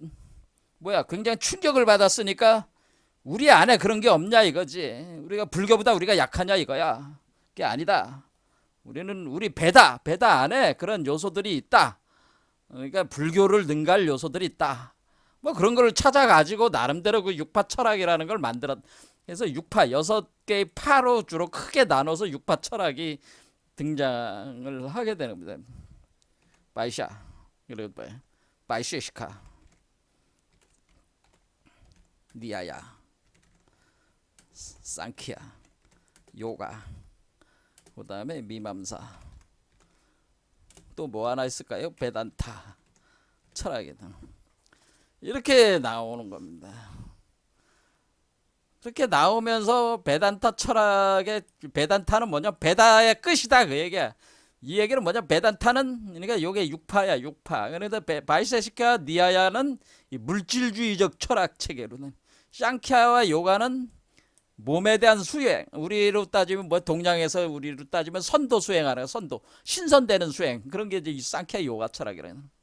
뭐야 굉장히 충격을 받았으니까 우리 안에 그런 게 없냐 이거지. 우리가 불교보다 우리가 약하냐 이거야. 그게 아니다. 우리 베다 안에 그런 요소들이 있다. 그러니까 불교를 능가할 요소들이 있다. 뭐 그런 걸 찾아가지고 나름대로 그 육파 철학이라는 걸 만들었. 그래서 육파 6개의 파로 주로 크게 나눠서 육파 철학이 등장을 하게 되는 겁니다. 바이샤 그리고 바이쉐시카 니아야 상키야 요가 그 다음에 미맘사 또 뭐 하나 있을까요? 베단타 철학이다. 이렇게 나오는 겁니다. 그렇게 나오면서 베단타 철학의 베단타는 뭐냐? 베다의 끝이다 그 얘기야. 이 얘기는 뭐냐? 베단타는 그러니까 요게 육파야 육파. 그래서 바이세시카 니아야는 이 물질주의적 철학 체계로는 샹캬와 요가는 몸에 대한 수행. 우리로 따지면 뭐 동양에서 우리로 따지면 선도 수행하는 선도 신선되는 수행 그런 게 이제 이 샹캬 요가 철학이라는.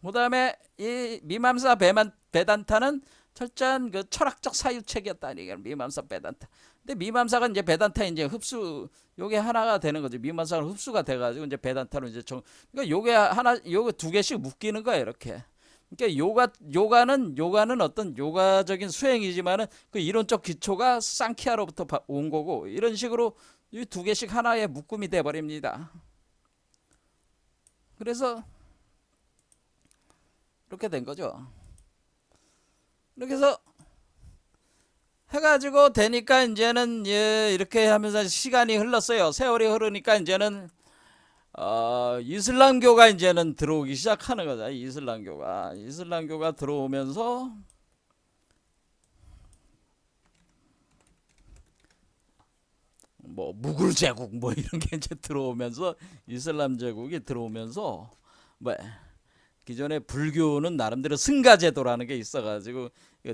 그 다음에 이 미맘사 베단타는 철저한 그 철학적 사유책이었다. 이게 미맘사 베단타. 근데 미맘사가 이제 베단타 이제 흡수, 요게 하나가 되는 거죠. 미맘사가 흡수가 돼가지고 이제 베단타로 이제 그러니까 요게 하나, 요게 두 개씩 묶이는 거야, 이렇게. 그러니까 요가는 어떤 요가적인 수행이지만은 그 이론적 기초가 상키아로부터 온 거고 이런 식으로 이 두 개씩 하나의 묶음이 돼 버립니다. 그래서 이렇게 된 거죠. 이렇게 해서 해가지고 되니까 이제는 예, 이렇게 하면서 시간이 흘렀어요. 세월이 흐르니까 이제는 이슬람교가 이제는 들어오기 시작하는 거죠. 이슬람교가 들어오면서 뭐 무굴 제국 뭐 이런 게 이제 들어오면서 이슬람 제국이 들어오면서 뭐 기존에 불교는 나름대로 승가제도라는 게 있어가지고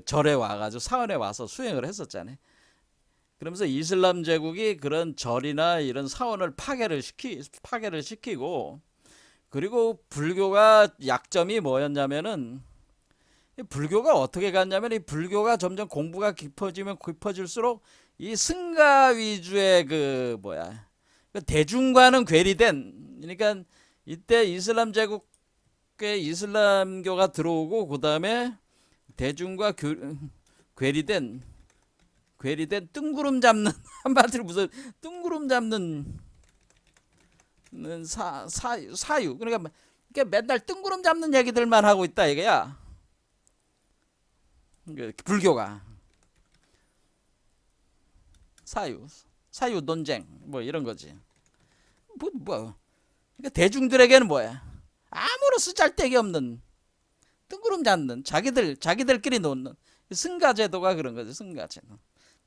절에 와가지고 사원에 와서 수행을 했었잖아요. 그러면서 이슬람 제국이 그런 절이나 이런 사원을 파괴를 시키고 그리고 불교가 약점이 뭐였냐면은, 이 불교가 어떻게 갔냐면, 이 불교가 점점 공부가 깊어지면 깊어질수록 이 승가 위주의 그 뭐야, 그 대중과는 괴리된, 그러니까 이때 이슬람 제국에 이슬람교가 들어오고 그 다음에 대중과 괴리된 뜬구름 잡는 한마디로 무슨 뜬구름 잡는 사유, 그러니까 맨날 뜬구름 잡는 얘기들만 하고 있다 이거야. 불교가 사유 논쟁 뭐 이런 거지. 그러니까 대중들에게는 뭐야, 아무런 쓰잘데기 없는 뜬구름 잡는, 자기들끼리 놓는 승가제도가 그런 거지. 승가제도.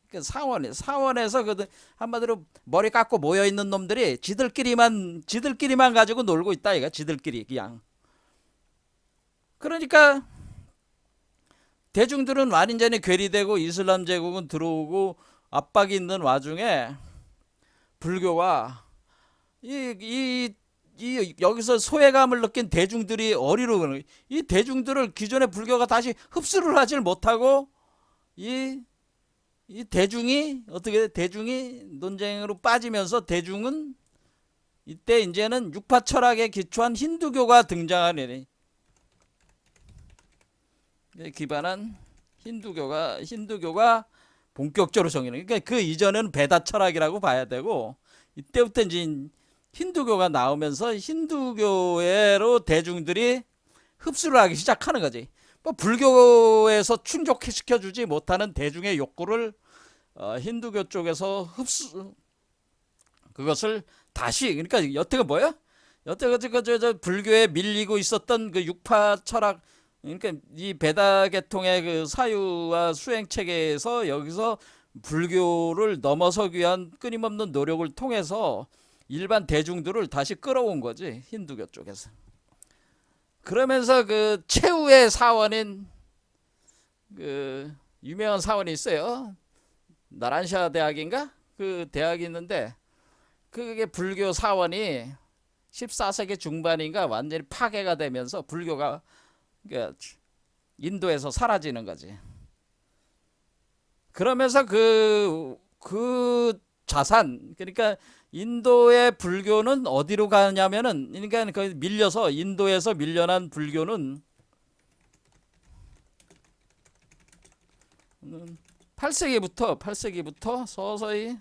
그 사원에서 그 한마디로 머리 깎고 모여 있는 놈들이 지들끼리만 가지고 놀고 있다 이가. 지들끼리 그냥. 그러니까 대중들은 완전히 괴리되고 이슬람 제국은 들어오고 압박이 있는 와중에 불교가 여기서 소외감을 느낀 대중들이 어리로, 이 대중들을 기존의 불교가 다시 흡수를 하질 못하고 이 대중이 어떻게 대중이 논쟁으로 빠지면서 대중은 이때 이제는 육파 철학에 기초한 힌두교가 등장하니, 기반한 힌두교가 본격적으로 정의는, 그러니까 그 이전에는 베다 철학이라고 봐야 되고, 이때부터 이제 힌두교가 나오면서 힌두교로 대중들이 흡수를 하기 시작하는 거지. 뭐 불교에서 충족시켜주지 못하는 대중의 욕구를 힌두교 쪽에서 그것을 다시, 그러니까 여태가 뭐야? 여태가 저 불교에 밀리고 있었던 그 육파 철학, 그러니까 이 베다 계통의 그 사유와 수행 체계에서 여기서 불교를 넘어서기 위한 끊임없는 노력을 통해서 일반 대중들을 다시 끌어온 거지, 힌두교 쪽에서. 그러면서 그 최후의 사원인 그 유명한 사원이 있어요. 나란샤 대학인가? 그 대학이 있는데, 그게 불교 사원이 14세기 중반인가 완전히 파괴가 되면서 불교가 인도에서 사라지는 거지. 그러면서 그 자산, 그러니까 인도의 불교는 어디로 가냐면은, 그러니까 거기 밀려서, 인도에서 밀려난 불교는 8세기부터 서서히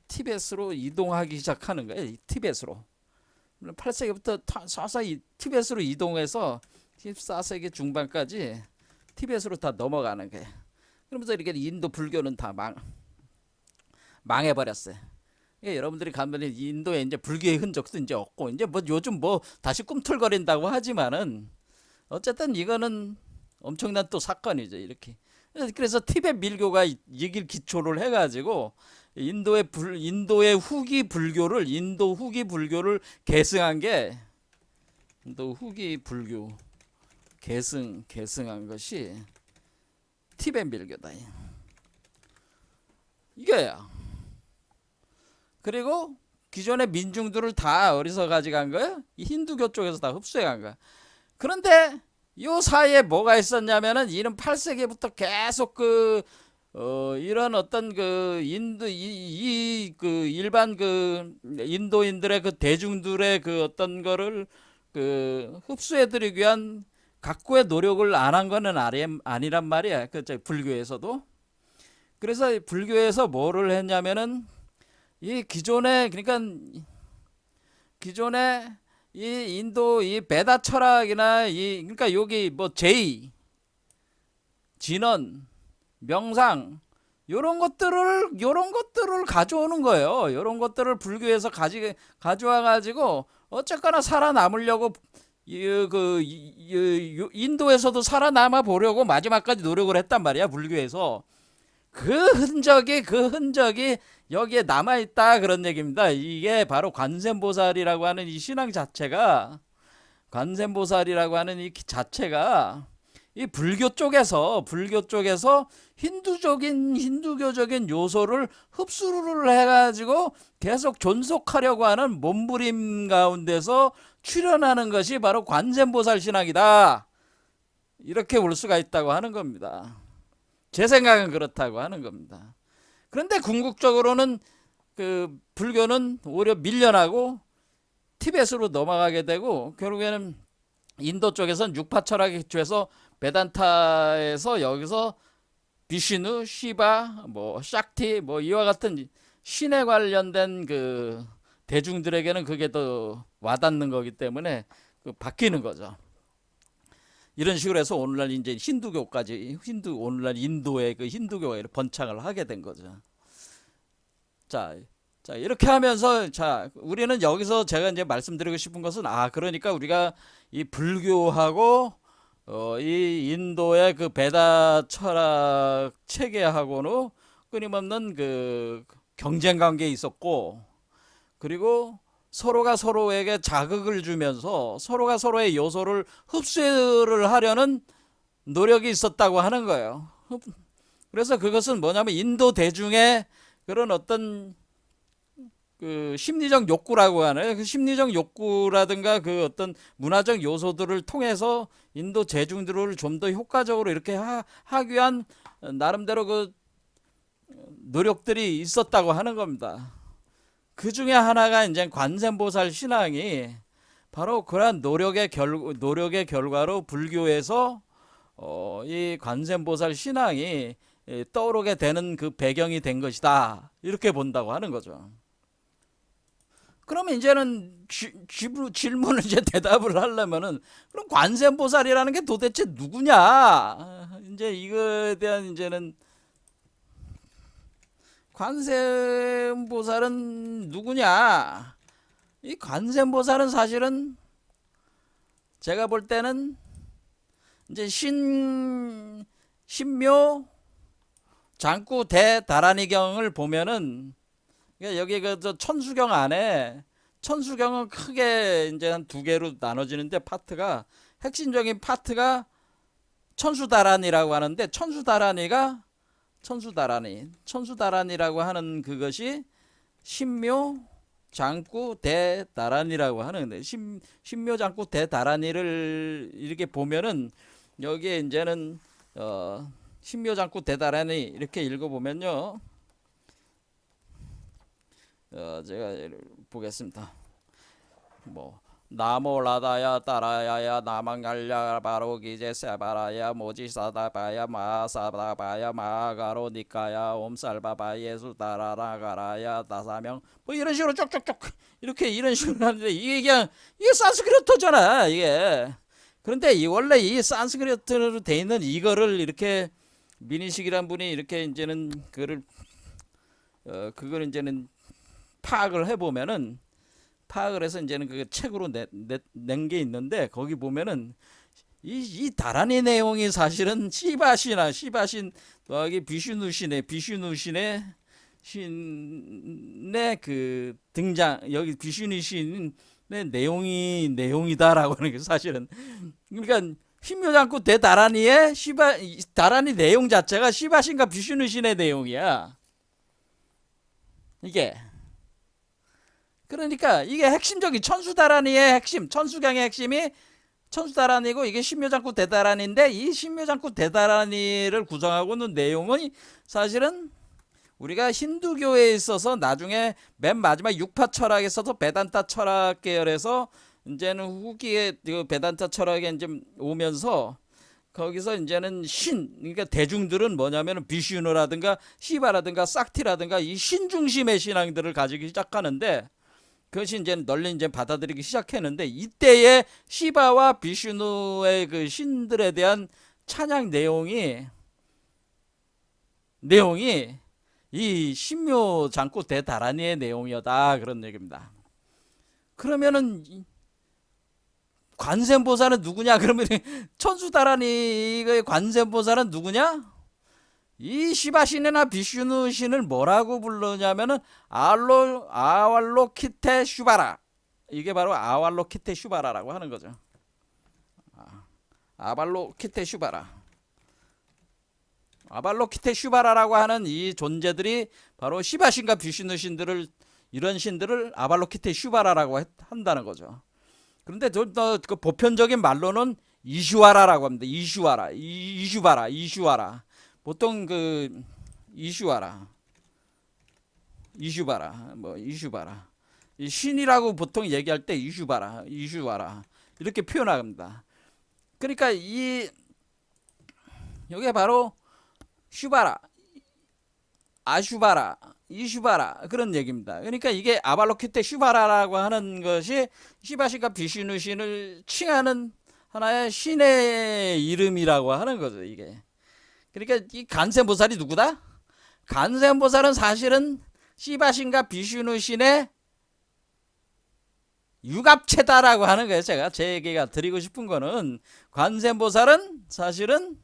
티벳으로 이동하기 시작하는 거예요. 티벳으로. 8세기부터 서서히 티벳으로 이동해서 14세기 중반까지 티벳으로 다 넘어가는 거예요. 그러면서 이렇게 인도 불교는 다 망해버렸어요. 그러니까 여러분들이 가면 인도에 이제 불교의 흔적도 이제 없고, 이제 뭐 요즘 뭐 다시 꿈틀거린다고 하지만은 어쨌든 이거는 엄청난 또 사건이죠, 이렇게. 그래서 티벳 밀교가 이길 기초를 해가지고 인도의 후기 불교를, 인도 후기 불교를 계승한 게, 인도 후기 불교 계승한 것이 티벳 밀교다 이거야. 그리고 기존의 민중들을 다 어디서 가져간 거야? 이 힌두교 쪽에서 다 흡수해 간 거야. 그런데 요 사이에 뭐가 있었냐면은, 이런 8세기부터 계속 이런 어떤 그 일반 그 인도인들의 그 대중들의 그 어떤 거를 그 흡수해드리기 위한 각고의 노력을 안 한 거는 아니란 말이야. 그 불교에서도. 그래서 불교에서 뭐를 했냐면은, 이 그러니까 기존에 이 인도 이 베다 철학이나 그러니까 여기 뭐 진원, 명상, 요런 것들을 가져오는 거예요. 요런 것들을 불교에서 가져와 가지고 어쨌거나 살아남으려고 인도에서도 살아남아 보려고 마지막까지 노력을 했단 말이야, 불교에서. 그 흔적이 여기에 남아있다, 그런 얘기입니다. 이게 바로 관세음보살이라고 하는 이 신앙 자체가, 관세음보살이라고 하는 이 자체가 이 불교 쪽에서 힌두교적인 요소를 흡수를 해가지고 계속 존속하려고 하는 몸부림 가운데서 출현하는 것이 바로 관세음보살 신앙이다. 이렇게 볼 수가 있다고 하는 겁니다. 제 생각은 그렇다고 하는 겁니다. 그런데 궁극적으로는 그 불교는 오히려 밀려나고 티벳으로 넘어가게 되고, 결국에는 인도 쪽에서는 육파 철학에 기초해서 베단타에서 여기서 비슈누, 시바, 뭐 샥티, 뭐 이와 같은 신에 관련된 그 대중들에게는 그게 더 와닿는 거기 때문에 그 바뀌는 거죠. 이런 식으로 해서 오늘날 이제 힌두교까지 오늘날 인도의 그 힌두교가 이렇게 번창을 하게 된 거죠. 자, 이렇게 하면서 우리는 여기서 제가 이제 말씀드리고 싶은 것은 그러니까 우리가 이 불교하고 이 인도의 그 베다 철학 체계하고는 끊임없는 그 경쟁 관계에 있었고, 그리고 서로가 서로에게 자극을 주면서 서로가 서로의 요소를 흡수를 하려는 노력이 있었다고 하는 거예요. 그래서 그것은 뭐냐면 인도 대중의 그런 어떤 그 심리적 욕구라고 하는, 그 심리적 욕구라든가 그 어떤 문화적 요소들을 통해서 인도 대중들을 좀 더 효과적으로 이렇게 하기 위한 나름대로 그 노력들이 있었다고 하는 겁니다. 그 중에 하나가 이제 관세음보살 신앙이 바로 그러한 노력의 결과로 불교에서 이 관세음보살 신앙이 떠오르게 되는 그 배경이 된 것이다. 이렇게 본다고 하는 거죠. 그러면 이제는 질문을 이제 대답을 하려면은, 그럼 관세음보살이라는 게 도대체 누구냐? 이제 이거에 대한 이제는 관세음보살은 누구냐? 이 관세음보살은 사실은 제가 볼 때는 이제 신묘 장구 대다라니경을 보면은, 여기 그 천수경 안에, 천수경은 크게 이제 한 두 개로 나눠지는데 파트가, 핵심적인 파트가 천수다란이라고 하는데, 천수다란이라고 하는 그것이 신묘 장구 대다란이라고 하는데, 신묘 장구 대다란이를 이렇게 보면은 여기에 이제는 신묘 장구 대다란이 이렇게 읽어보면요, 제가 보겠습니다. 뭐 나몰라다야 따라야야 나망갈야 바로기제 세바라야 모지사다바야 마사다바야 마가로니까야 옴살바바 예수 따라라가라야 다사명, 뭐 이런 식으로 쭉쭉쭉 이렇게 이런 식으로 하는데, 이게 그냥 이게 산스크리트잖아 이게. 그런데 원래 이 산스크리트로 돼 있는 이거를 이렇게 민희식이란 분이 이렇게 이제는 그걸 이제는 파악을 해보면은, 파악을 해서 이제는 그 책으로 낸 게 있는데, 거기 보면은 이 다란이 내용이 사실은 시바신 더하기 비슈누신의 그 등장, 여기 비슈누신의 내용이다라고 하는 게 사실은, 그러니까 신묘장구 대다란이의 다란이 내용 자체가 시바신과 비슈누신의 내용이야 이게. 그러니까 이게 핵심적인 천수다란이의 핵심, 천수경의 핵심이 천수다란이고, 이게 신묘장구 대다란인데, 이 신묘장구 대다란이를 구성하고 있는 내용은 사실은 우리가 힌두교에 있어서 나중에 맨 마지막 육파 철학에 있어서 베단타 철학 계열에서 이제는 후기에 베단타 철학에 이제 오면서, 거기서 이제는 그러니까 대중들은 뭐냐면 비슈누라든가 시바라든가 싹티라든가 이 신 중심의 신앙들을 가지기 시작하는데, 그것이 이제 널리 이제 받아들이기 시작했는데, 이때의 시바와 비슈누의 그 신들에 대한 찬양 내용이 이 신묘 장구 대다란이의 내용이었다, 그런 얘기입니다. 그러면은 관세음보살은 누구냐? 그러면 천수다란이의 관세음보살은 누구냐? 이 시바신이나 비슈누 신을 뭐라고 부르냐면은 아왈로키테 슈바라, 이게 바로 아왈로키테 슈바라라고 하는 거죠. 아발로키테슈바라. 아발로키테슈바라라고 하는 이 존재들이 바로 시바신과 비슈누 신들을, 이런 신들을 아발로키테슈바라라고 한다는 거죠. 그런데 그 보편적인 말로는 이슈와라라고 합니다. 이슈바라. 보통 그 이슈바라, 이슈바라. 이 신이라고 보통 얘기할 때 이슈바라 이렇게 표현합니다. 그러니까 여기에 바로 슈바라, 아슈바라, 이슈바라 그런 얘기입니다. 그러니까 이게 아발로키테슈바라라고 하는 것이 시바신과 비슈누 신을 칭하는 하나의 신의 이름이라고 하는 거죠, 이게. 그러니까 이 간센보살이 누구다? 간센보살은 사실은 시바신과 비슈누 신의 융합체다라고 하는 거예요. 제가 제 얘기가 드리고 싶은 거는, 관세음보살은 사실은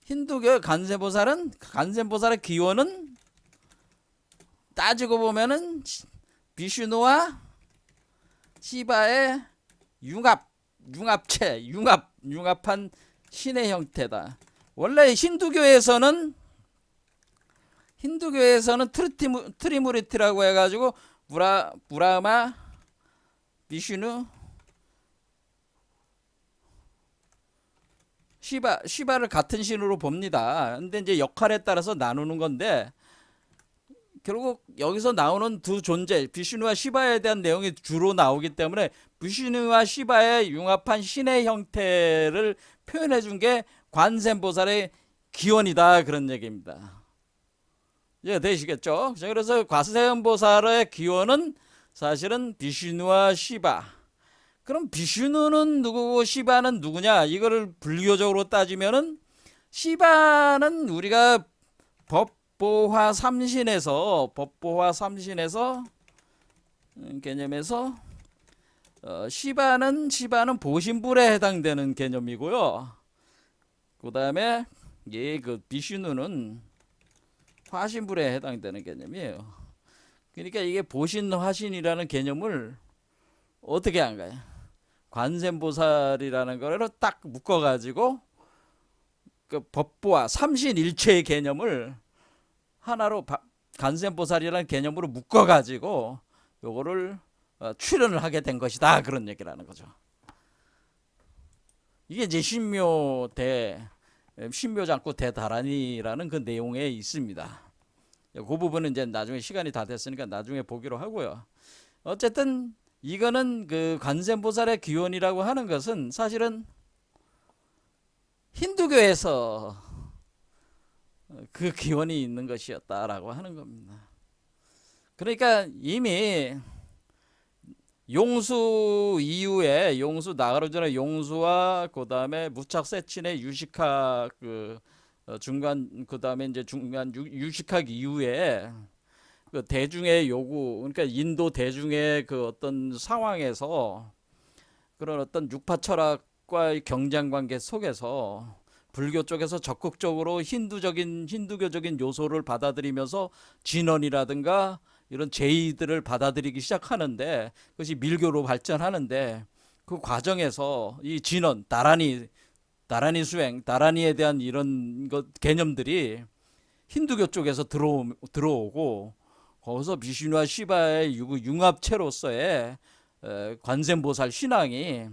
힌두교 간센보살의 기원은 따지고 보면은 비슈누와 시바의 융합한 신의 형태다. 원래 힌두교에서는 트리무리티라고 해가지고 브라마, 비슈누, 시바를 같은 신으로 봅니다. 근데 이제 역할에 따라서 나누는 건데, 결국 여기서 나오는 두 존재, 비슈누와 시바에 대한 내용이 주로 나오기 때문에 비슈누와 시바의 융합한 신의 형태를 표현해 준 게 관세음보살의 기원이다, 그런 얘기입니다. 이해 되시겠죠? 그래서 관세음보살의 기원은 사실은 비슈누와 시바. 그럼 비슈누는 누구고 시바는 누구냐? 이거를 불교적으로 따지면은, 시바는 우리가 법보화 삼신에서 개념에서 시바는 보신불에 해당되는 개념이고요. 그 다음에 그 비슈누는 화신불에 해당되는 개념이에요. 그러니까 이게 보신 화신이라는 개념을 어떻게 한가요? 관세음보살이라는 거를 딱 묶어가지고 그 법보와 삼신일체의 개념을 하나로 관세음보살이라는 개념으로 묶어가지고 요거를 출연을 하게 된 것이다, 그런 얘기라는 거죠. 이게 이제 신묘장구 대다란이라는 그 내용에 있습니다. 그 부분은 이제 나중에 시간이 다 됐으니까 나중에 보기로 하고요. 어쨌든 이거는 그 관세음보살의 기원이라고 하는 것은 사실은 힌두교에서 그 기원이 있는 것이었다라고 하는 겁니다. 그러니까 이미 용수 이후에, 나가르주나 용수와 그 다음에 무착세친의 유식학 중간, 그 다음에 이제 중간 유식학 이후에 그 대중의 요구, 그러니까 인도 대중의 그 어떤 상황에서 그런 어떤 육파 철학과의 경쟁 관계 속에서 불교 쪽에서 적극적으로 힌두교적인 요소를 받아들이면서 진언이라든가 이런 제의들을 받아들이기 시작하는데, 그것이 밀교로 발전하는데, 그 과정에서 이 진언, 다라니 수행, 다라니에 대한 이런 개념들이 힌두교 쪽에서 들어오고, 거기서 비슈누와 시바의 융합체로서의 관세음보살 신앙이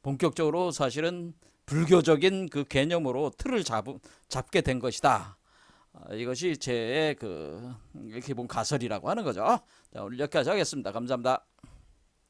본격적으로 사실은 불교적인 그 개념으로 틀을 잡게 된 것이다. 이것이 제 그 기본 가설이라고 하는 거죠. 자, 오늘 여기까지 하겠습니다. 감사합니다.